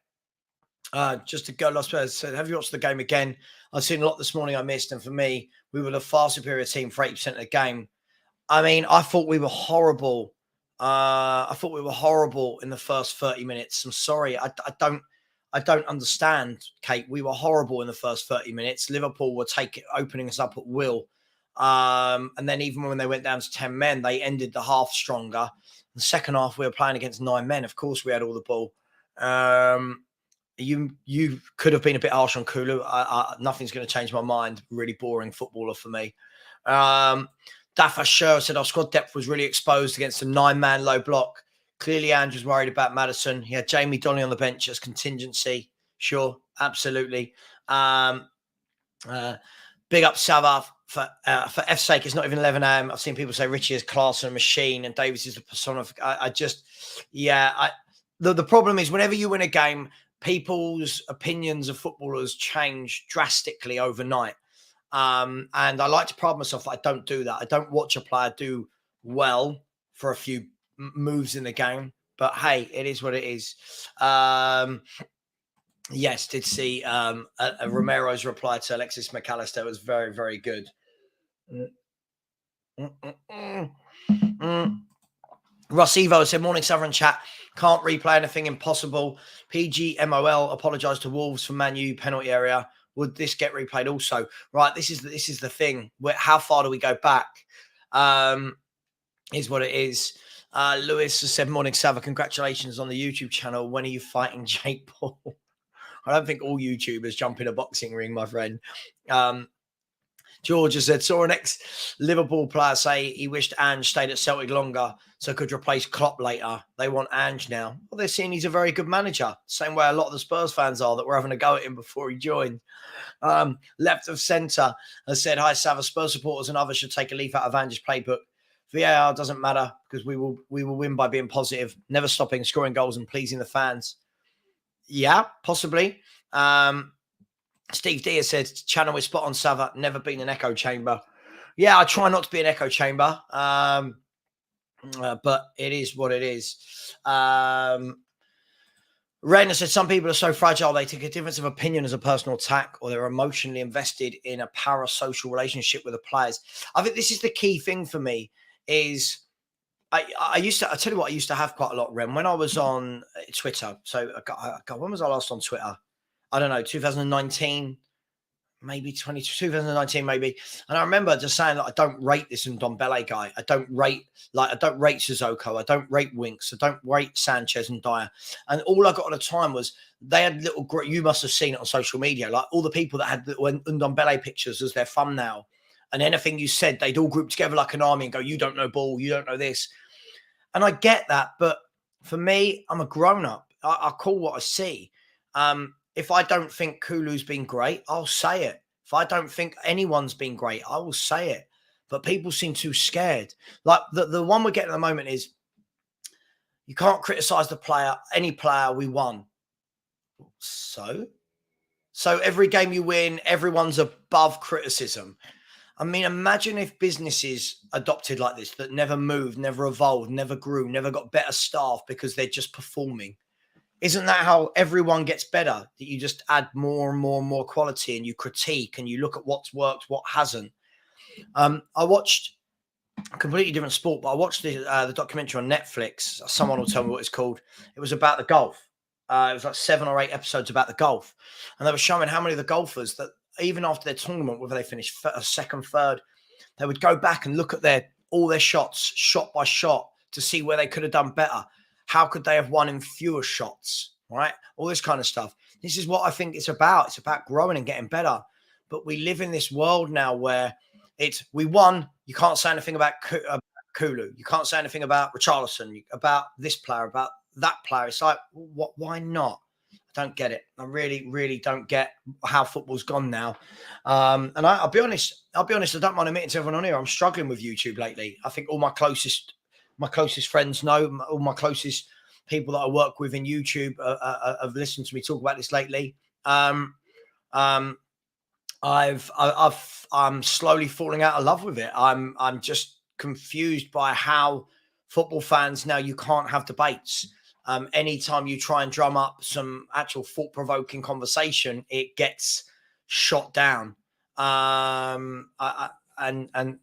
Just to go, Spurs said, have you watched the game again? I've seen a lot this morning I missed, and for me, we were the far superior team for 80% of the game. I mean, I thought we were horrible. I thought we were horrible in the first 30 minutes. I'm sorry. I don't understand, Kate. We were horrible in the first 30 minutes. Liverpool were opening us up at will. And then even when they went down to 10 men, they ended the half stronger. The second half, we were playing against 9 men. Of course, we had all the ball. You could have been a bit harsh on Kulu. Nothing's going to change my mind. Really boring footballer for me. Dafa Sher said our squad depth was really exposed against a 9-man low block. Clearly, Andrew's worried about Maddison. He had Jamie Donnelly on the bench as contingency. Sure, absolutely. Big up Savva. For F's sake, it's not even 11 a.m. I've seen people say Richie is class and a machine and Davis is the persona. The problem is whenever you win a game, people's opinions of footballers change drastically overnight. And I like to pride myself that I don't do that. I don't watch a player do well for a few moves in the game. But hey, it is what it is. Yes, did see Romero's reply to Alexis McAllister was very, very good. Ross Evo said, morning Southern chat. Can't replay anything impossible. PGMOL apologised to Wolves for Man U penalty area. Would this get replayed also? Right, this is the thing. How far do we go back? Is what it is. Lewis has said, morning Savva, congratulations on the YouTube channel. When are you fighting Jake Paul? I don't think all YouTubers jump in a boxing ring, my friend. George has said, saw an ex-Liverpool player say he wished Ange stayed at Celtic longer so could replace Klopp later. They want Ange now. Well, they're seeing he's a very good manager. Same way a lot of the Spurs fans are that were having a go at him before he joined. Left of centre has said, hi, Savva, Spurs supporters and others should take a leaf out of Ange's playbook. VAR doesn't matter because we will win by being positive, never stopping, scoring goals and pleasing the fans. Yeah, possibly. Steve D has said, channel is spot on, Savva, never been an echo chamber. Yeah, I try not to be an echo chamber, but it is what it is. Rainer said, some people are so fragile, they take a difference of opinion as a personal attack or they're emotionally invested in a parasocial relationship with the players. I think this is the key thing for me is I tell you what, I used to have quite a lot, Ren, when I was on Twitter. So, God, when was I last on Twitter? I don't know, 2019, maybe 2019, maybe. And I remember just saying that I don't rate this Ndombele guy. I don't rate Sissoko. I don't rate Winks. I don't rate Sanchez and Dyer. And all I got at the time was they had little, you must have seen it on social media, like all the people that had the Ndombele pictures as their thumbnail. And anything you said, they'd all group together like an army and go, you don't know ball, you don't know this. And I get that. But for me, I'm a grown-up. I call what I see. If I don't think Kulu's been great, I'll say it. If I don't think anyone's been great, I will say it. But people seem too scared. Like the one we're getting at the moment is you can't criticize the player, any player, we won. So every game you win, everyone's above criticism. I mean, imagine if businesses adopted like this, that never moved, never evolved, never grew, never got better staff because they're just performing. Isn't that how everyone gets better? That you just add more and more and more quality, and you critique and you look at what's worked, what hasn't. I watched a completely different sport, but I watched the documentary on Netflix. Someone will tell me what it's called. It was about the golf. It was like 7 or 8 episodes about the golf, and they were showing how many of the golfers that even after their tournament, whether they finished second, third, they would go back and look at all their shots, shot by shot, to see where they could have done better. How could they have won in fewer shots, right? All this kind of stuff. This is what I think it's about. It's about growing and getting better. But we live in this world now where we won. You can't say anything about Kulu. You can't say anything about Richarlison, about this player, about that player. It's like, what? Why not? I don't get it. I really, really don't get how football's gone now. And I'll be honest. I don't mind admitting to everyone on here, I'm struggling with YouTube lately. I think all my closest friends know, all my closest people that I work with in YouTube have listened to me talk about this lately. I'm slowly falling out of love with it. I'm just confused by how football fans now, you can't have debates. Anytime you try and drum up some actual thought-provoking conversation, it gets shot down. And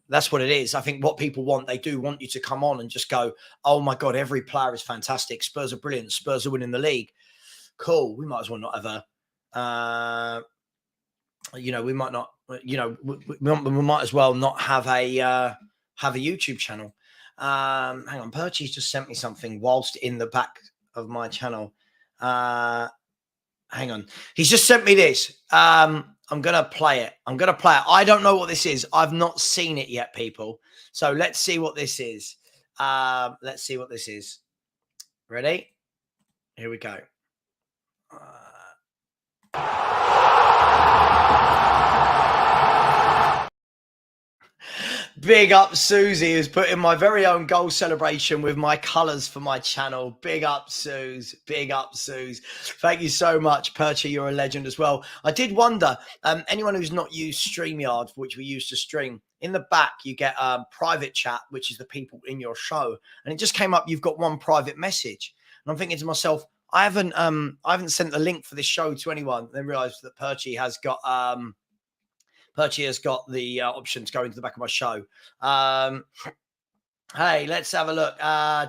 that's what it is. I think what people want, they do want you to come on and just go, oh my God, every player is fantastic. Spurs are brilliant. Spurs are winning the league. Cool. We might as well not have we might not, we might as well not have a YouTube channel. Hang on. Perchy's just sent me something whilst in the back of my channel. Hang on. He's just sent me this. I'm going to play it. I don't know what this is. I've not seen it yet, people. So let's see what this is. Ready? Here we go. Big up Susie, who's put in my very own goal celebration with my colours for my channel. Big up, Suze. Big up, Suze. Thank you so much, Perchy. You're a legend as well. I did wonder, anyone who's not used StreamYard, which we use to stream, in the back you get private chat, which is the people in your show. And it just came up, you've got one private message. And I'm thinking to myself, I haven't sent the link for this show to anyone. And then realised that Perchy has got the option to go into the back of my show. Hey, let's have a look. Yeah,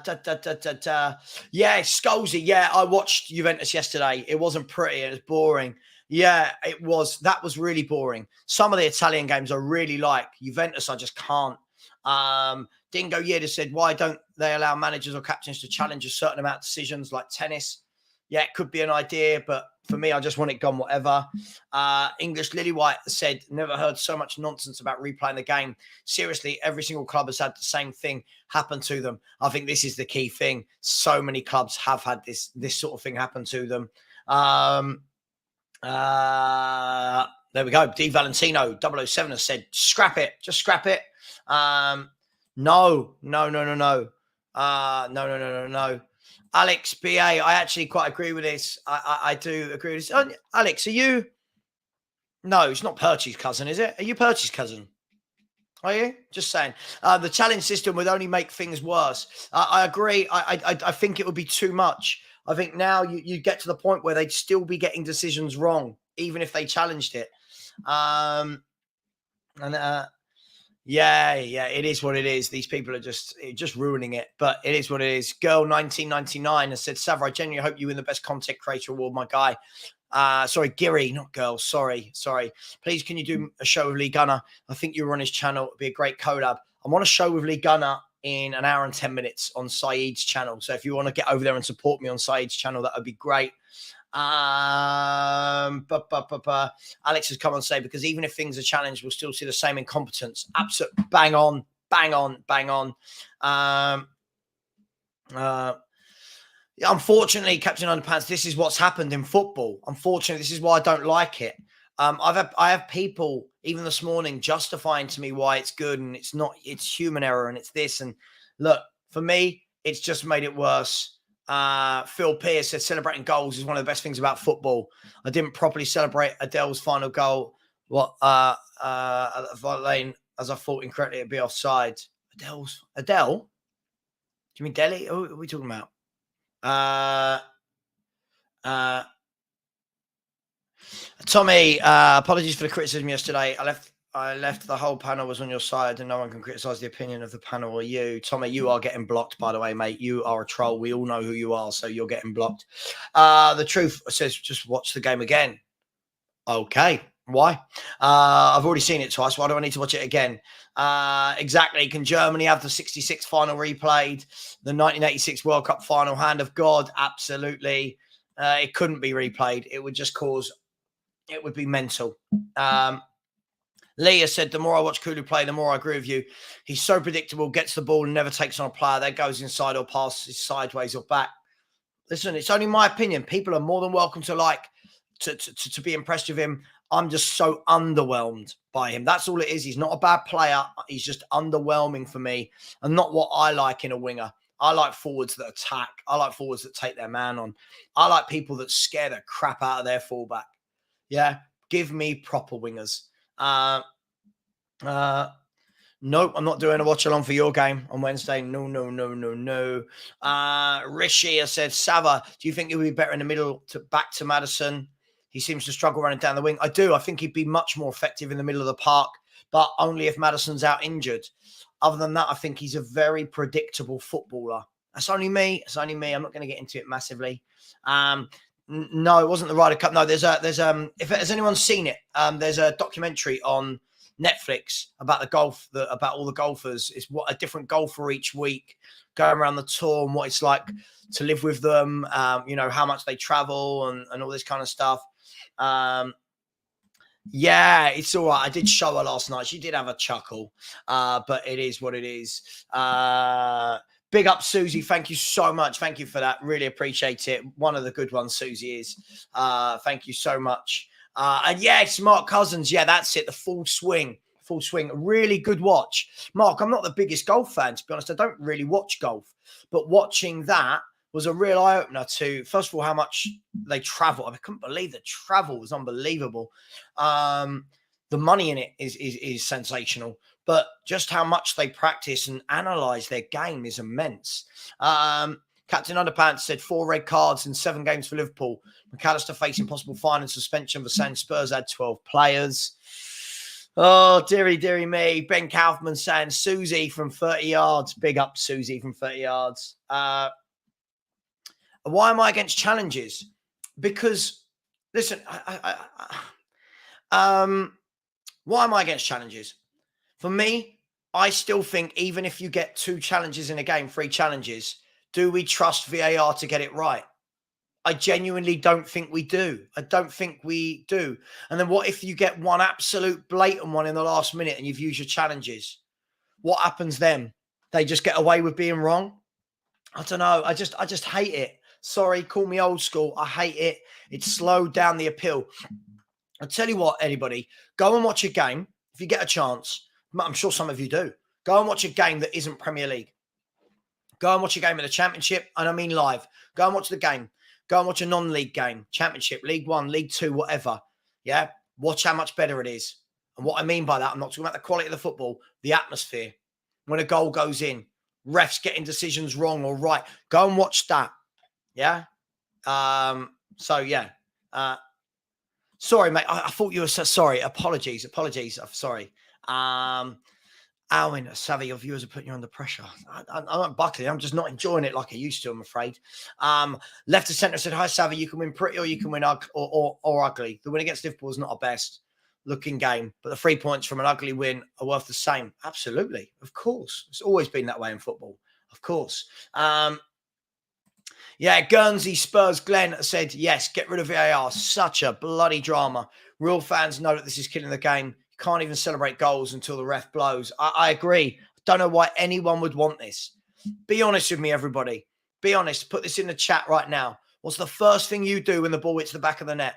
Scholesy. Yeah, I watched Juventus yesterday. It wasn't pretty. It was boring. Yeah, it was. That was really boring. Some of the Italian games I really like. Juventus, I just can't. Dingo Yeda said, why don't they allow managers or captains to challenge a certain amount of decisions like tennis? Yeah, it could be an idea, but for me, I just want it gone, whatever. English Lily White said, never heard so much nonsense about replaying the game. Seriously, every single club has had the same thing happen to them. I think this is the key thing. So many clubs have had this sort of thing happen to them. There we go. D Valentino 007 has said, scrap it. Just scrap it. No. Alex BA, I actually quite agree with this. I do agree with this. Oh, Alex, are you? No, it's not Perchy's cousin, is it? Are you Perchy's cousin? Are you? Just saying. The challenge system would only make things worse. I agree. I think it would be too much. I think now you get to the point where they'd still be getting decisions wrong, even if they challenged it. Yeah, it is what it is. These people are just ruining it, but it is what it is. Girl 1999 has said, Savva, I genuinely hope you win the best content creator award, my guy. Sorry, Giri, not girl. Sorry. Please, can you do a show with Lee Gunner? I think you were on his channel. It'd be a great collab. I'm on a show with Lee Gunner in an hour and 10 minutes on Saeed's channel. So if you want to get over there and support me on Saeed's channel, that would be great. Alex has come on to say, because even if things are challenged, we'll still see the same incompetence. Absolutely. Bang on. Unfortunately, Captain Underpants, this is what's happened in football. Unfortunately, this is why I don't like it. I have people, even this morning, justifying to me why it's good and it's not, it's human error and it's this. And look, for me, it's just made it worse. Phil Pierce said celebrating goals is one of the best things about football. I didn't properly celebrate Adele's final goal. Lane as I thought incorrectly it'd be offside. Adele? Do you mean Delhi? Who are we talking about? Tommy, apologies for the criticism yesterday. I left the whole panel was on your side and no one can criticise the opinion of the panel or you. Tommy, you are getting blocked, by the way, mate. You are a troll. We all know who you are, so you're getting blocked. The truth says just watch the game again. Okay. Why? I've already seen it twice. Why do I need to watch it again? Exactly. Can Germany have the 66 final replayed? The 1986 World Cup final? Hand of God? Absolutely. It couldn't be replayed. It would just cause... It would be mental. Leah said, the more I watch Kulu play, the more I agree with you. He's so predictable, gets the ball and never takes on a player. That goes inside or passes sideways or back. Listen, it's only my opinion. People are more than welcome to be impressed with him. I'm just so underwhelmed by him. That's all it is. He's not a bad player. He's just underwhelming for me and not what I like in a winger. I like forwards that attack. I like forwards that take their man on. I like people that scare the crap out of their fullback. Yeah, give me proper wingers. Nope, I'm not doing a watch along for your game on Wednesday. No. Rishi has said, Savva, do you think he would be better in the middle back to Maddison? He seems to struggle running down the wing. I do. I think he'd be much more effective in the middle of the park, but only if Maddison's out injured. Other than that, I think he's a very predictable footballer. That's only me. I'm not going to get into it massively. No, it wasn't the Ryder Cup. No, there's if has anyone seen it? There's a documentary on Netflix about the golf, about all the golfers. It's what a different golfer each week going around the tour and what it's like to live with them. How much they travel and all this kind of stuff. Yeah, it's all right. I did show her last night. She did have a chuckle, but it is what it is. Big up, Susie. Thank you so much. Thank you for that. Really appreciate it. One of the good ones, Susie is. Thank you so much. And yeah, it's Mark Cousins. Yeah, that's it. The full swing. Really good watch. Mark, I'm not the biggest golf fan, to be honest. I don't really watch golf. But watching that was a real eye-opener to, first of all, how much they travel. I couldn't believe the travel was unbelievable. The money in it is sensational. But just how much they practice and analyse their game is immense. Captain Underpants said 4 red cards in 7 games for Liverpool. McAllister facing possible fine and suspension for saying Spurs had 12 players. Oh, dearie me. Ben Kaufman saying Susie from 30 yards. Big up, Susie from 30 yards. Why am I against challenges? Because, listen, why am I against challenges? For me, I still think even if you get 2 challenges in a game, 3 challenges, do we trust VAR to get it right? I genuinely don't think we do. And then what if you get one absolute blatant one in the last minute and you've used your challenges? What happens then? They just get away with being wrong? I don't know. I just hate it. Sorry, call me old school. I hate it. It slowed down the appeal. I'll tell you what, anybody, go and watch a game if you get a chance. I'm sure some of you do. Go and watch a game that isn't Premier League. Go and watch a game of the Championship, and I mean live. Go and watch the game. Go and watch a non-league game, Championship, League 1, League 2, whatever. Yeah? Watch how much better it is. And what I mean by that, I'm not talking about the quality of the football, the atmosphere. When a goal goes in, refs getting decisions wrong or right. Go and watch that. Yeah? Sorry, mate. I thought you were so sorry. Apologies. I'm sorry. Alwyn, Savva, your viewers are putting you under pressure. I'm not buckling. I'm just not enjoying it like I used to, I'm afraid. Left to centre said, hi, Savva, you can win pretty or you can win or ugly. The win against Liverpool is not our best looking game, but the 3 points from an ugly win are worth the same. Absolutely. Of course. It's always been that way in football. Of course. Guernsey Spurs Glenn said, yes, get rid of VAR. Such a bloody drama. Real fans know that this is killing the game. You can't even celebrate goals until the ref blows. I agree. Don't know why anyone would want this. Be honest with me, everybody. Be honest. Put this in the chat right now. What's the first thing you do when the ball hits the back of the net?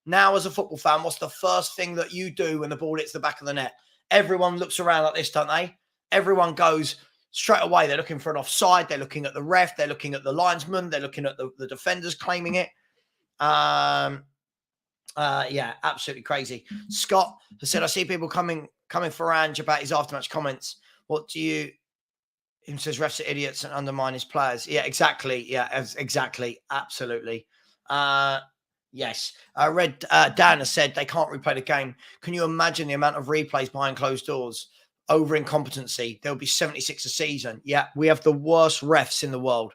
Now, as a football fan, what's the first thing that you do when the ball hits the back of the net? Everyone looks around like this, don't they? Everyone goes straight away. They're looking for an offside. They're looking at the ref. They're looking at the linesman. They're looking at the defenders claiming it. Absolutely crazy. Scott has said, I see people coming Coming for Ange about his aftermatch comments. What do you... Him says refs are idiots and undermine his players. Yeah, exactly. Yeah, exactly. Absolutely. Yes. I read Dan has said they can't replay the game. Can you imagine the amount of replays behind closed doors? Over incompetency. There'll be 76 a season. Yeah, we have the worst refs in the world.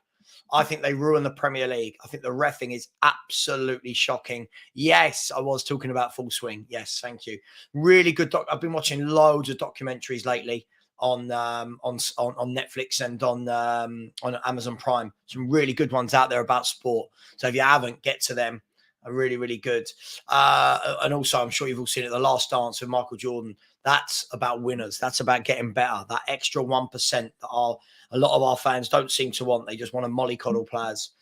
I think they ruin the Premier League. I think the reffing is absolutely shocking. Yes, I was talking about Full Swing. Yes, thank you. Really good. I've been watching loads of documentaries lately on Netflix and on Amazon Prime. Some really good ones out there about sport. So if you haven't, get to them. Are really, really good. And also, I'm sure you've all seen it, The Last Dance with Michael Jordan. That's about winners. That's about getting better. That extra 1% that a lot of our fans don't seem to want. They just want to mollycoddle players.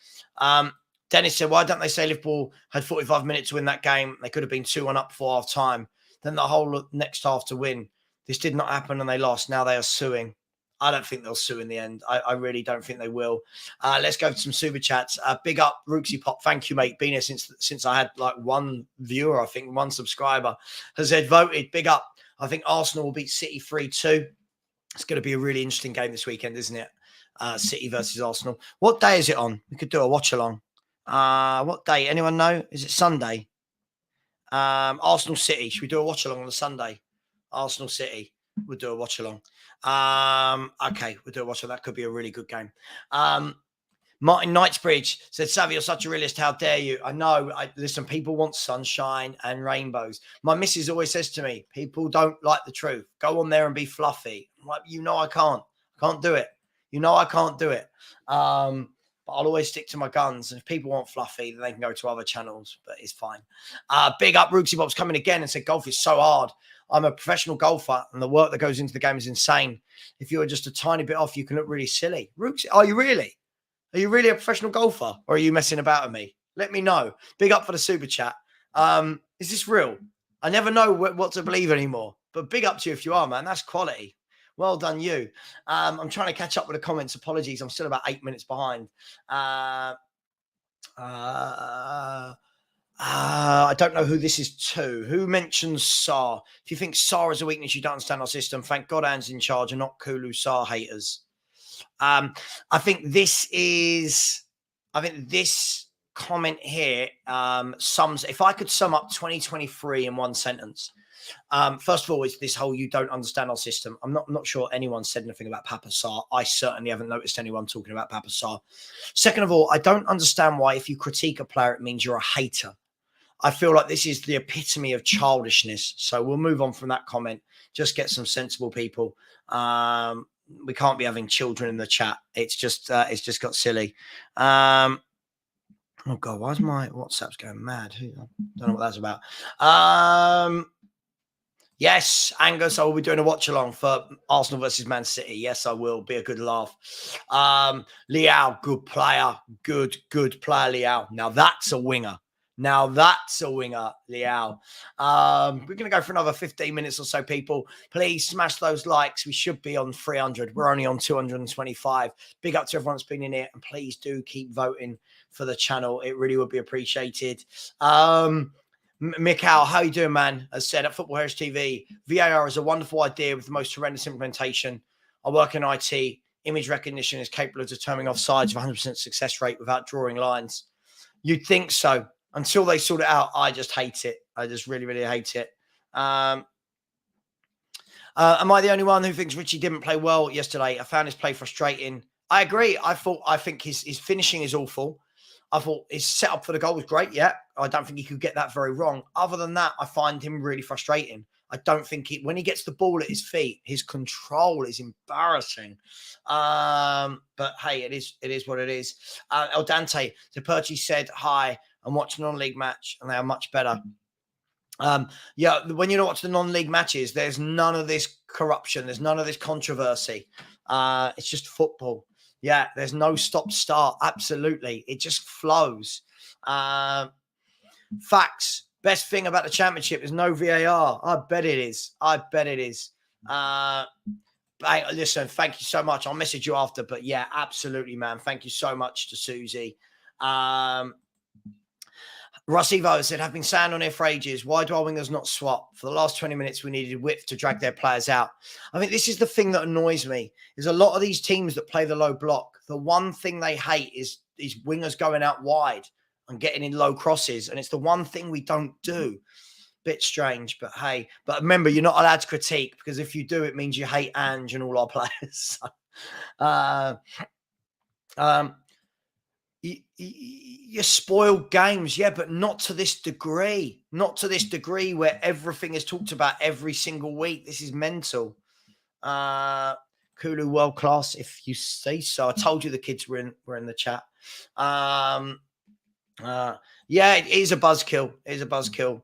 Dennis said, why don't they say Liverpool had 45 minutes to win that game? They could have been 2-1 up before half time. Then the whole next half to win. This did not happen and they lost. Now they are suing. I don't think they'll sue in the end. I really don't think they will. Let's go to some super chats. Big up, Rooksy Pop. Thank you, mate. Been here since I had like one viewer, I think, one subscriber has said voted. Big up. I think Arsenal will beat City 3-2. It's going to be a really interesting game this weekend, isn't it? City versus Arsenal. What day is it on? We could do a watch along. What day? Anyone know? Is it Sunday? Arsenal City. Should we do a watch along on a Sunday? Arsenal City. We'll do a watch along. Okay, we'll do a watch along. That could be a really good game. Martin Knightsbridge said, Savva, you're such a realist. How dare you? I know. Listen, people want sunshine and rainbows. My missus always says to me, people don't like the truth. Go on there and be fluffy. I'm like, I can't. I can't do it. I can't do it. But I'll always stick to my guns. And if people want fluffy, then they can go to other channels, but it's fine. Big up, Rooksy Bob's coming again and said, golf is so hard. I'm a professional golfer and the work that goes into the game is insane. If you're just a tiny bit off, you can look really silly. Rooksy, are you really? Are you really a professional golfer or are you messing about with me? Let me know. Big up for the super chat. Is this real? I never know what to believe anymore, but big up to you if you are, man. That's quality. Well done, you. I'm trying to catch up with the comments. Apologies. I'm still about 8 minutes behind. I don't know who this is to. Who mentions Sarr? If you think Sarr is a weakness, you don't understand our system. Thank God Anne's in charge and not Kulu Sarr haters. I think this comment here sums, if I could sum up 2023 in one sentence. First of all, is this whole you don't understand our system. I'm not sure anyone said anything about Papa Sarr. I certainly haven't noticed anyone talking about Papa Sarr. Second of all, I don't understand why if you critique a player, it means you're a hater. I feel like this is the epitome of childishness. So we'll move on from that comment. Just get some sensible people. We can't be having children in the chat. It's just got silly. Oh God, why is my WhatsApp's going mad? I don't know what that's about. Yes, Angus, I will be doing a watch along for Arsenal versus Man City. Yes, I will. Be a good laugh. Liao, good player. Good player, Liao. Now that's a winger. Liao. We're going to go for another 15 minutes or so, people. Please smash those likes. We should be on 300. We're only on 225. Big up to everyone that's been in here. And please do keep voting for the channel. It really would be appreciated. Mikhail, how you doing, man? As said at Football Heritage TV, VAR is a wonderful idea with the most horrendous implementation. I work in IT. Image recognition is capable of determining offsides with 100% success rate without drawing lines. You'd think so. Until they sort it out, I just hate it. I just really, really hate it. Am I the only one who thinks Richie didn't play well yesterday? I found his play frustrating. I agree. I think his finishing is awful. I thought his setup for the goal was great. Yeah, I don't think he could get that very wrong. Other than that, I find him really frustrating. I don't think when he gets the ball at his feet, his control is embarrassing. But hey, it is what it is. El Dante, Perchi said hi and watch a non-league match, and they are much better. Yeah, when you watch the non-league matches, there's none of this corruption. There's none of this controversy. It's just football. Yeah, there's no stop-start. Absolutely. It just flows. Facts. Best thing about the championship is no VAR. I bet it is. Listen, thank you so much. I'll message you after. But yeah, absolutely, man. Thank you so much to Susie. Russ Evo said, have been saying on here for ages, why do our wingers not swap? For the last 20 minutes, we needed width to drag their players out. I think this is the thing that annoys me, is a lot of these teams that play the low block, the one thing they hate is wingers going out wide and getting in low crosses. And it's the one thing we don't do. Bit strange, but hey. But remember, you're not allowed to critique, because if you do, it means you hate Ange and all our players. You spoil games, yeah, but not to this degree. Not to this degree where everything is talked about every single week. This is mental. Kulu world class, if you say so. I told you the kids were in the chat. Yeah, it is a buzzkill. It is a buzzkill.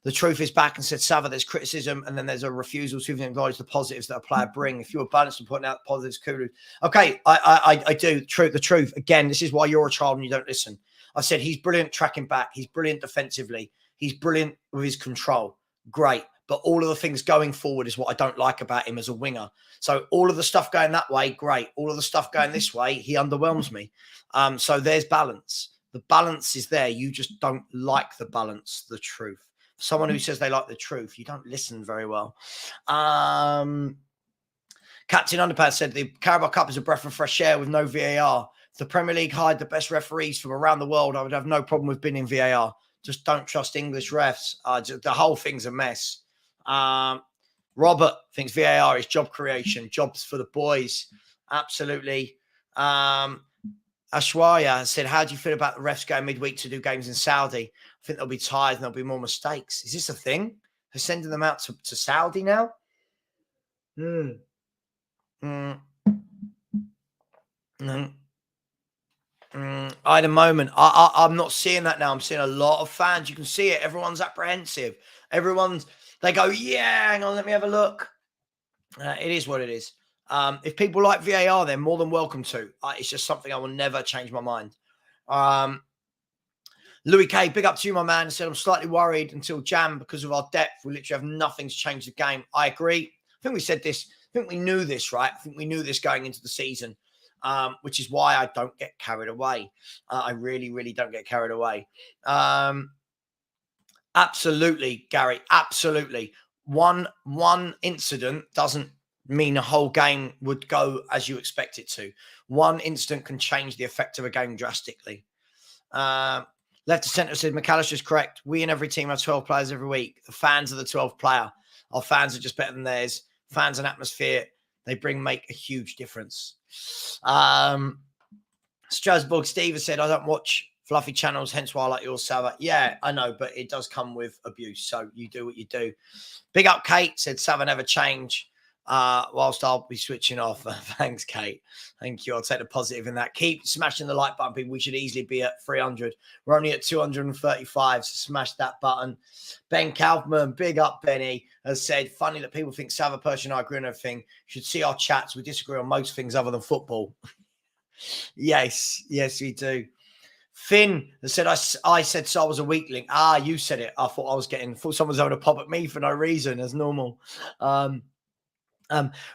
The truth is back and said, Savva, there's criticism and then there's a refusal to even acknowledge the positives that a player bring. If you were balanced and putting out the positives, Kulu. Okay, I do. The truth. Again, this is why you're a child and you don't listen. I said he's brilliant tracking back. He's brilliant defensively. He's brilliant with his control. Great. But all of the things going forward is what I don't like about him as a winger. So all of the stuff going that way, great. All of the stuff going this way, he underwhelms me. So there's balance. The balance is there. You just don't like the balance, the truth. Someone who says they like the truth, you don't listen very well. Captain Underpants said the Carabao Cup is a breath of fresh air with no VAR. If the Premier League hired the best referees from around the world, I would have no problem with binning VAR. Just don't trust English refs. The whole thing's a mess. Robert thinks VAR is job creation, jobs for the boys. Absolutely. Ashwaya said, how do you feel about the refs going midweek to do games in Saudi? I think they'll be tired and there'll be more mistakes. Is this a thing? They're sending them out to Saudi now? I had a moment. I'm not seeing that now. I'm seeing a lot of fans. You can see it. Everyone's apprehensive. They go, yeah, hang on, let me have a look. It is what it is. If people like VAR, they're more than welcome to. It's just something I will never change my mind. Louis K, big up to you, my man. He said, I'm slightly worried until Jam because of our depth. We literally have nothing to change the game. I agree. I think we said this. I think we knew this, right? I think we knew this going into the season, which is why I don't get carried away. I really, really don't get carried away. Absolutely, Gary. Absolutely. One incident doesn't mean a whole game would go as you expect it to. One incident can change the effect of a game drastically. Left to centre said, McAllister's correct. We and every team have 12 players every week. The fans are the 12th player. Our fans are just better than theirs. Fans and atmosphere, they make a huge difference. Strasbourg Steve has said, I don't watch fluffy channels, hence why I like yours, Savva. Yeah, I know, but it does come with abuse. So you do what you do. Big up Kate said, Savva never change. Whilst I'll be switching off. Thanks, Kate. Thank you. I'll take the positive in that. Keep smashing the like button, people. We should easily be at 300. We're only at 235, so smash that button. Ben Kaufman, big up, Benny, has said, funny that people think Savva, Persian, I agree on everything. Should see our chats. We disagree on most things other than football. Yes, we do. Finn has said, I said so I was a weakling. You said it. I thought someone was having a pop at me for no reason, as normal.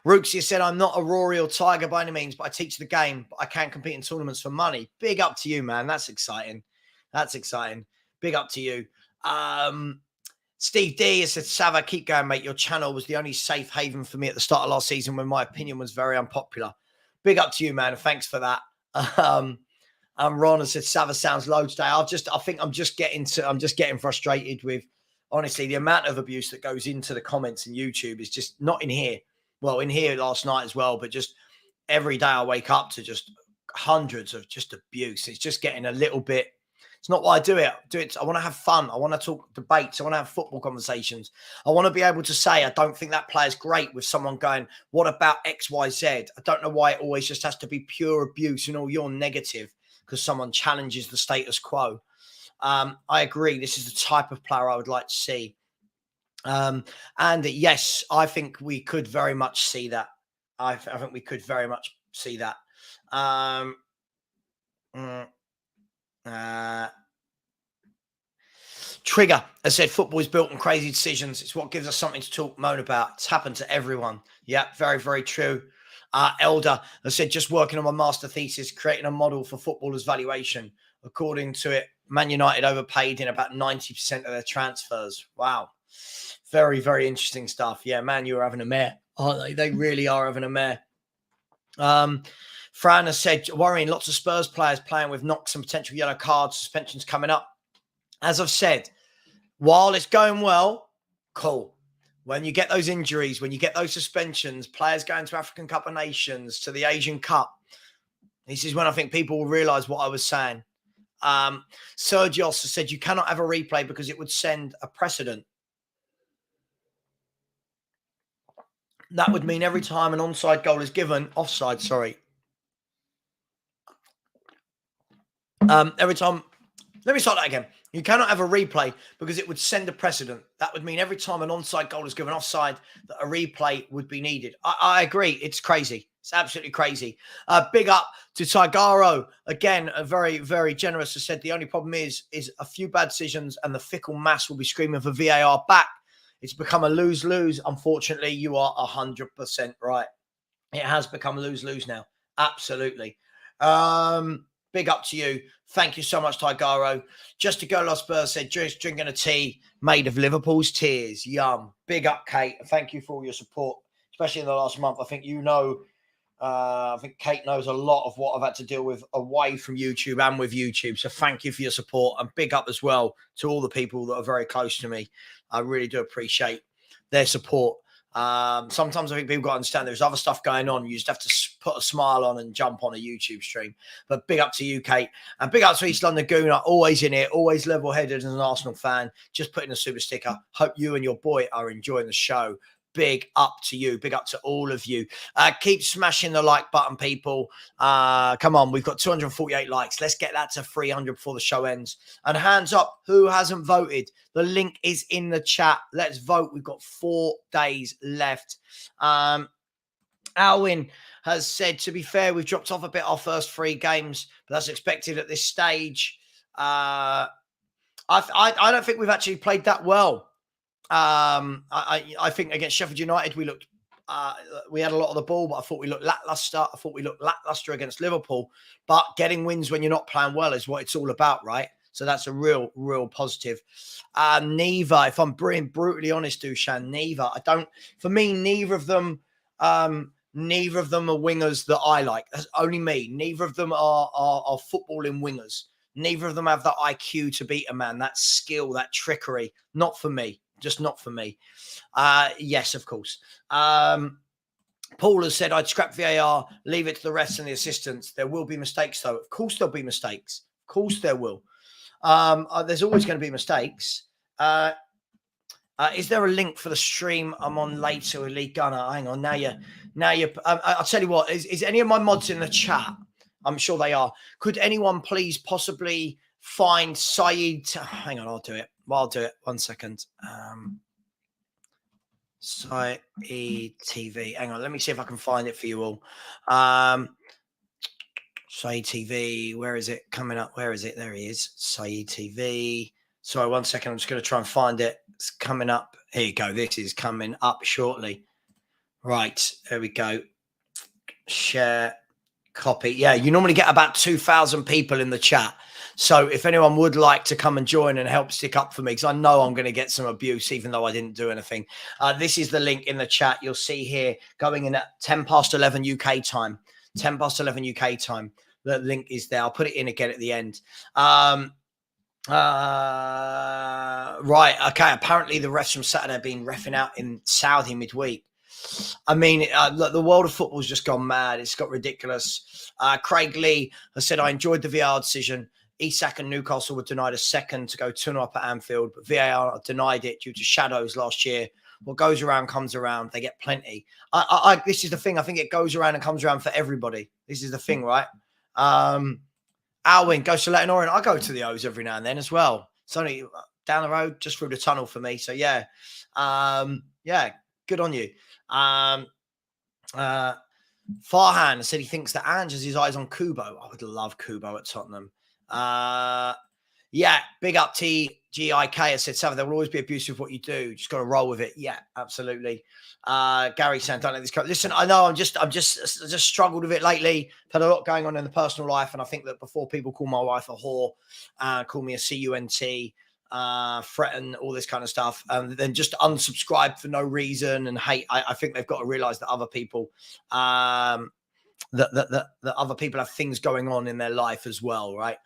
Rooksia said, I'm not a Rory or Tiger by any means, but I teach the game, but I can compete in tournaments for money. Big up to you, man. That's exciting. Big up to you. Steve D has said, Savva, keep going, mate. Your channel was the only safe haven for me at the start of last season when my opinion was very unpopular. Big up to you, man. And thanks for that. Ron has said, Savva sounds low today. I think I'm just getting frustrated with, honestly, the amount of abuse that goes into the comments in YouTube is just not in here. Well, in here last night as well, but just every day I wake up to just hundreds of just abuse. It's just getting a little bit. It's not why I do it. I want to have fun. I want to talk debates. I want to have football conversations. I want to be able to say, I don't think that player's great with someone going, what about X, Y, Z? I don't know why it always just has to be pure abuse and all you're negative because someone challenges the status quo. I agree. This is the type of player I would like to see. And yes, I think we could very much see that. I think we could very much see that. Trigger has said, football is built on crazy decisions. It's what gives us something to moan about. It's happened to everyone. Yeah, very, very true. Elder has said, just working on my master thesis, creating a model for footballers' valuation. According to it, Man United overpaid in about 90% of their transfers. Wow. Very, very interesting stuff. Yeah, Man, you're having a mare, aren't they? They really are having a mare. Fran has said, worrying lots of Spurs players playing with knocks and potential yellow cards, suspensions coming up. As I've said, while it's going well, cool. When you get those injuries, when you get those suspensions, players going to African Cup of Nations, to the Asian Cup, this is when I think people will realise what I was saying. Sergio also said you cannot have a replay because it would send a precedent. That would mean every time an onside goal is given, offside, sorry. Every time, let me start that again. You cannot have a replay because it would send a precedent. That would mean every time an onside goal is given offside, that a replay would be needed. I agree. It's crazy. It's absolutely crazy. Big up to Tigaro. Again, a very, very generous. Has said the only problem is a few bad decisions and the fickle mass will be screaming for VAR back. It's become a lose-lose. Unfortunately, you are 100% right. It has become lose-lose now. Absolutely. Big up to you. Thank you so much, Tigaro. Just to go, Los Spurs said, just drinking a tea made of Liverpool's tears. Yum. Big up, Kate. Thank you for all your support, especially in the last month. I think you know, I think Kate knows a lot of what I've had to deal with away from YouTube and with YouTube. So thank you for your support, and big up as well to all the people that are very close to me. I really do appreciate their support. Sometimes I think people got to understand there's other stuff going on. You just have to put a smile on and jump on a YouTube stream. But big up to you, Kate. And big up to East London Gooner, always in it, always level-headed as an Arsenal fan. Just putting a super sticker. Hope you and your boy are enjoying the show. Big up to you. Big up to all of you. Keep smashing the like button, people. Come on, we've got 248 likes. Let's get that to 300 before the show ends. And hands up, who hasn't voted? The link is in the chat. Let's vote. We've got 4 days left. Alwyn has said, to be fair, we've dropped off a bit our first 3 games, but that's expected at this stage. I don't think we've actually played that well. I think against Sheffield United, we looked, we had a lot of the ball, but I thought we looked lackluster. I thought we looked lackluster against Liverpool, but getting wins when you're not playing well is what it's all about, right? So that's a real, real positive. Neva, if I'm being brutally honest, Dushan, Neva, for me, neither of them are wingers that I like. That's only me. Neither of them are footballing wingers. Neither of them have that IQ to beat a man, that skill, that trickery. Not for me. Just not for me. Yes, of course. Paul has said, I'd scrap VAR, leave it to the refs and the assistants. There will be mistakes, though. Of course there'll be mistakes. Of course there will. There's always going to be mistakes. Is there a link for the stream I'm on later with Lee Gunner? Hang on. Now you're I'll tell you what. Is any of my mods in the chat? I'm sure they are. Could anyone please possibly find Saeed? Hang on, I'll do it. Well, I'll do it. 1 second. Saeed TV. Hang on, let me see if I can find it for you all. Saeed TV. Where is it coming up? Where is it? There he is. Saeed TV. Sorry, 1 second. I'm just going to try and find it. It's coming up. Here you go. This is coming up shortly. Right. There we go. Share. Copy. Yeah, you normally get about 2,000 people in the chat. So if anyone would like to come and join and help stick up for me, because I know I'm going to get some abuse, even though I didn't do anything. This is the link in the chat. You'll see here going in at 10 past 11 UK time. 10 past 11 UK time. The link is there. I'll put it in again at the end. Right. Okay. Apparently the refs from Saturday have been reffing out in Saudi midweek. I mean, look, the world of football has just gone mad. It's got ridiculous. Craig Lee has said, I enjoyed the VAR decision. Isak and Newcastle were denied a second to go 2-0 up at Anfield, but VAR denied it due to shadows last year. What goes around comes around. They get plenty. This is the thing. I think it goes around and comes around for everybody. This is the thing, right? Alwyn goes to Leighton Orient. I go to the O's every now and then as well. It's only down the road, just through the tunnel for me. So, yeah. Yeah, good on you. Farhan said he thinks that Ange has his eyes on Kubo. I would love Kubo at Tottenham. Yeah, big up TGIK has said, Savva, there will always be abuse of what you do. Just got to roll with it. Yeah, absolutely. Gary saying, don't let this go. Listen, I know I've just struggled with it lately. Had a lot going on in the personal life. And I think that before people call my wife a whore, call me a CUNT, threaten, all this kind of stuff, and then just unsubscribe for no reason and hate, I think they've got to realize that other people, that other people have things going on in their life as well, right?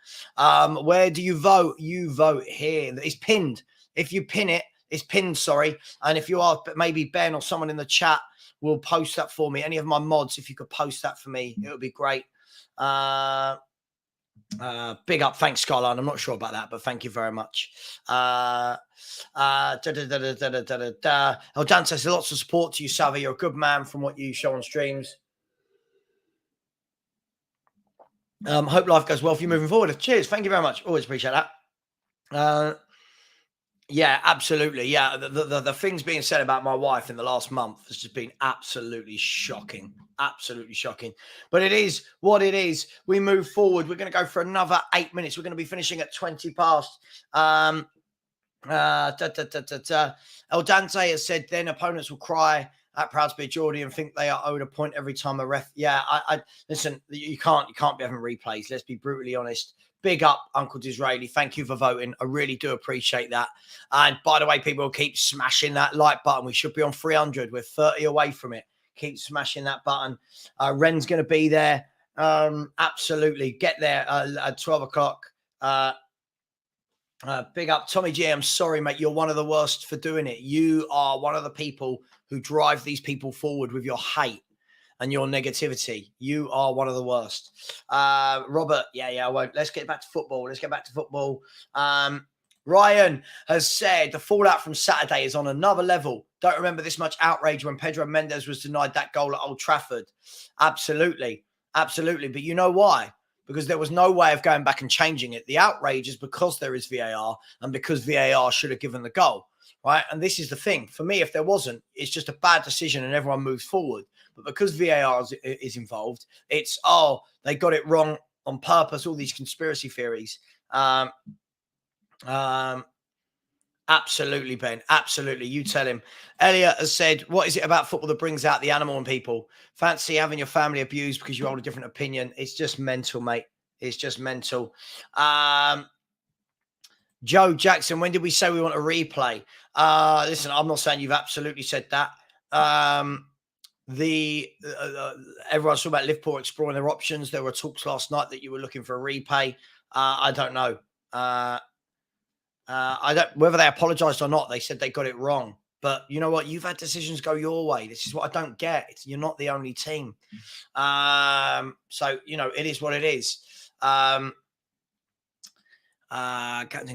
Where do you vote? You vote here. It's pinned. If you pin it, it's pinned, sorry. And if you are, maybe Ben or someone in the chat will post that for me. Any of my mods, if you could post that for me, it would be great. Big up. Thanks, Skyline. I'm not sure about that, but thank you very much. Dan says lots of support to you, Savva. You're a good man from what you show on streams. Hope life goes well for you moving forward. Cheers. Thank you very much. Always appreciate that. Yeah, absolutely. Yeah, the things being said about my wife in the last month has just been absolutely shocking. Absolutely shocking. But it is what it is. We move forward. We're going to go for another 8 minutes. We're going to be finishing at 20 past. El Dante has said, then opponents will cry at proud to be a Geordie and think they are owed a point every time a ref. Yeah, I listen, you can't be having replays. Let's be brutally honest. Big up, Uncle Disraeli. Thank you for voting. I really do appreciate that. And by the way, people keep smashing that like button. We should be on 300. We're 30 away from it. Keep smashing that button. Ren's going to be there. Absolutely. Get there at 12 o'clock. Big up, Tommy G. I'm sorry, mate. You're one of the worst for doing it. You are one of the people who drive these people forward with your hate and your negativity. You are one of the worst. Robert, yeah, I won't. Let's get back to football. Ryan has said the fallout from Saturday is on another level. Don't remember this much outrage when Pedro Mendes was denied that goal at Old Trafford. Absolutely. But you know why? Because there was no way of going back and changing it. The outrage is because there is VAR and because VAR should have given the goal, right? And this is the thing. For me, if there wasn't, it's just a bad decision and everyone moves forward. But because VAR is involved, it's, they got it wrong on purpose, all these conspiracy theories. Absolutely, Ben. Absolutely. You tell him. Elliot has said, what is it about football that brings out the animal in people? Fancy having your family abused because you hold a different opinion. It's just mental, mate. It's just mental. Joe Jackson, when did we say we want a replay? Listen, I'm not saying you've absolutely said that. Everyone's talking about Liverpool exploring their options. There were talks last night that you were looking for a repay. I don't know. I don't, whether they apologized or not, they said they got it wrong. But you know what? You've had decisions go your way. This is what I don't get. You're not the only team. So, it is what it is. Captain,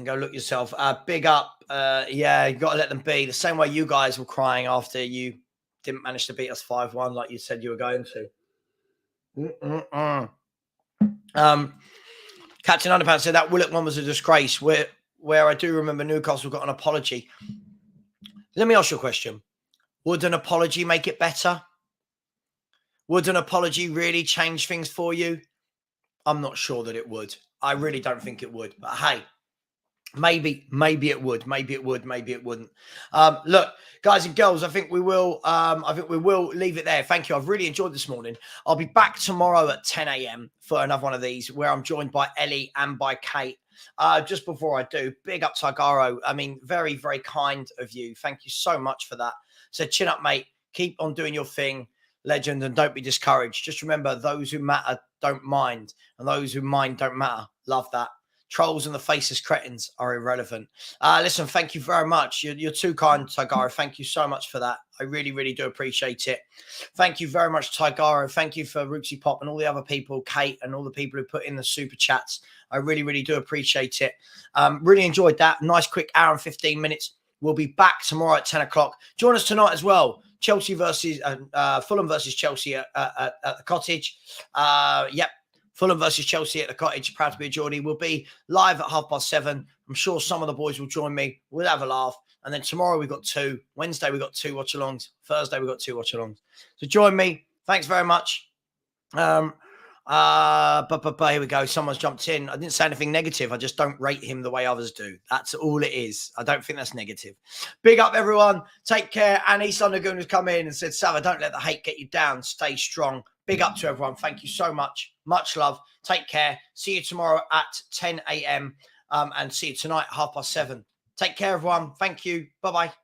go look yourself. Big up. Yeah, you got to let them be. The same way you guys were crying after you didn't manage to beat us 5-1 like you said you were going to. Captain Underpants said that Willock one was a disgrace. Where I do remember Newcastle got an apology. Let me ask you a question. Would an apology make it better? Would an apology really change things for you? I'm not sure that it would. I really don't think it would. But hey, maybe it would. Maybe it would. Maybe it wouldn't. Look, guys and girls, I think we will leave it there. Thank you. I've really enjoyed this morning. I'll be back tomorrow at 10 a.m. for another one of these where I'm joined by Ellie and by Kate. Just before I do, big up Tigaro. I mean, very, very kind of you. Thank you so much for that. So chin up, mate. Keep on doing your thing, legend, and don't be discouraged. Just remember, those who matter don't mind, and those who mind don't matter. Love that. Trolls and the faceless cretins are irrelevant. Listen, thank you very much. You're too kind, Tigaro. Thank you so much for that. I really, really do appreciate it. Thank you very much, Tigaro. Thank you for Rootsy Pop and all the other people, Kate, and all the people who put in the super chats. I really, really do appreciate it. Really enjoyed that. Nice, quick hour and 15 minutes. We'll be back tomorrow at 10 o'clock. Join us tonight as well. Chelsea versus Fulham versus Chelsea at the Cottage. Yep. Fulham versus Chelsea at the Cottage. Proud to be a Geordie. We'll be live at 7:30. I'm sure some of the boys will join me. We'll have a laugh. And then tomorrow we've got 2. Wednesday we've got 2 watch-alongs. Thursday we've got 2 watch-alongs. So join me. Thanks very much. But here we go. Someone's jumped in. I didn't say anything negative. I just don't rate him the way others do. That's all it is. I don't think that's negative. Big up, everyone. Take care. And East London Goon has come in and said, Savva, don't let the hate get you down. Stay strong. Big up to everyone. Thank you so much. Much love. Take care. See you tomorrow at 10 a.m. And see you tonight at 7:30. Take care, everyone. Thank you. Bye-bye.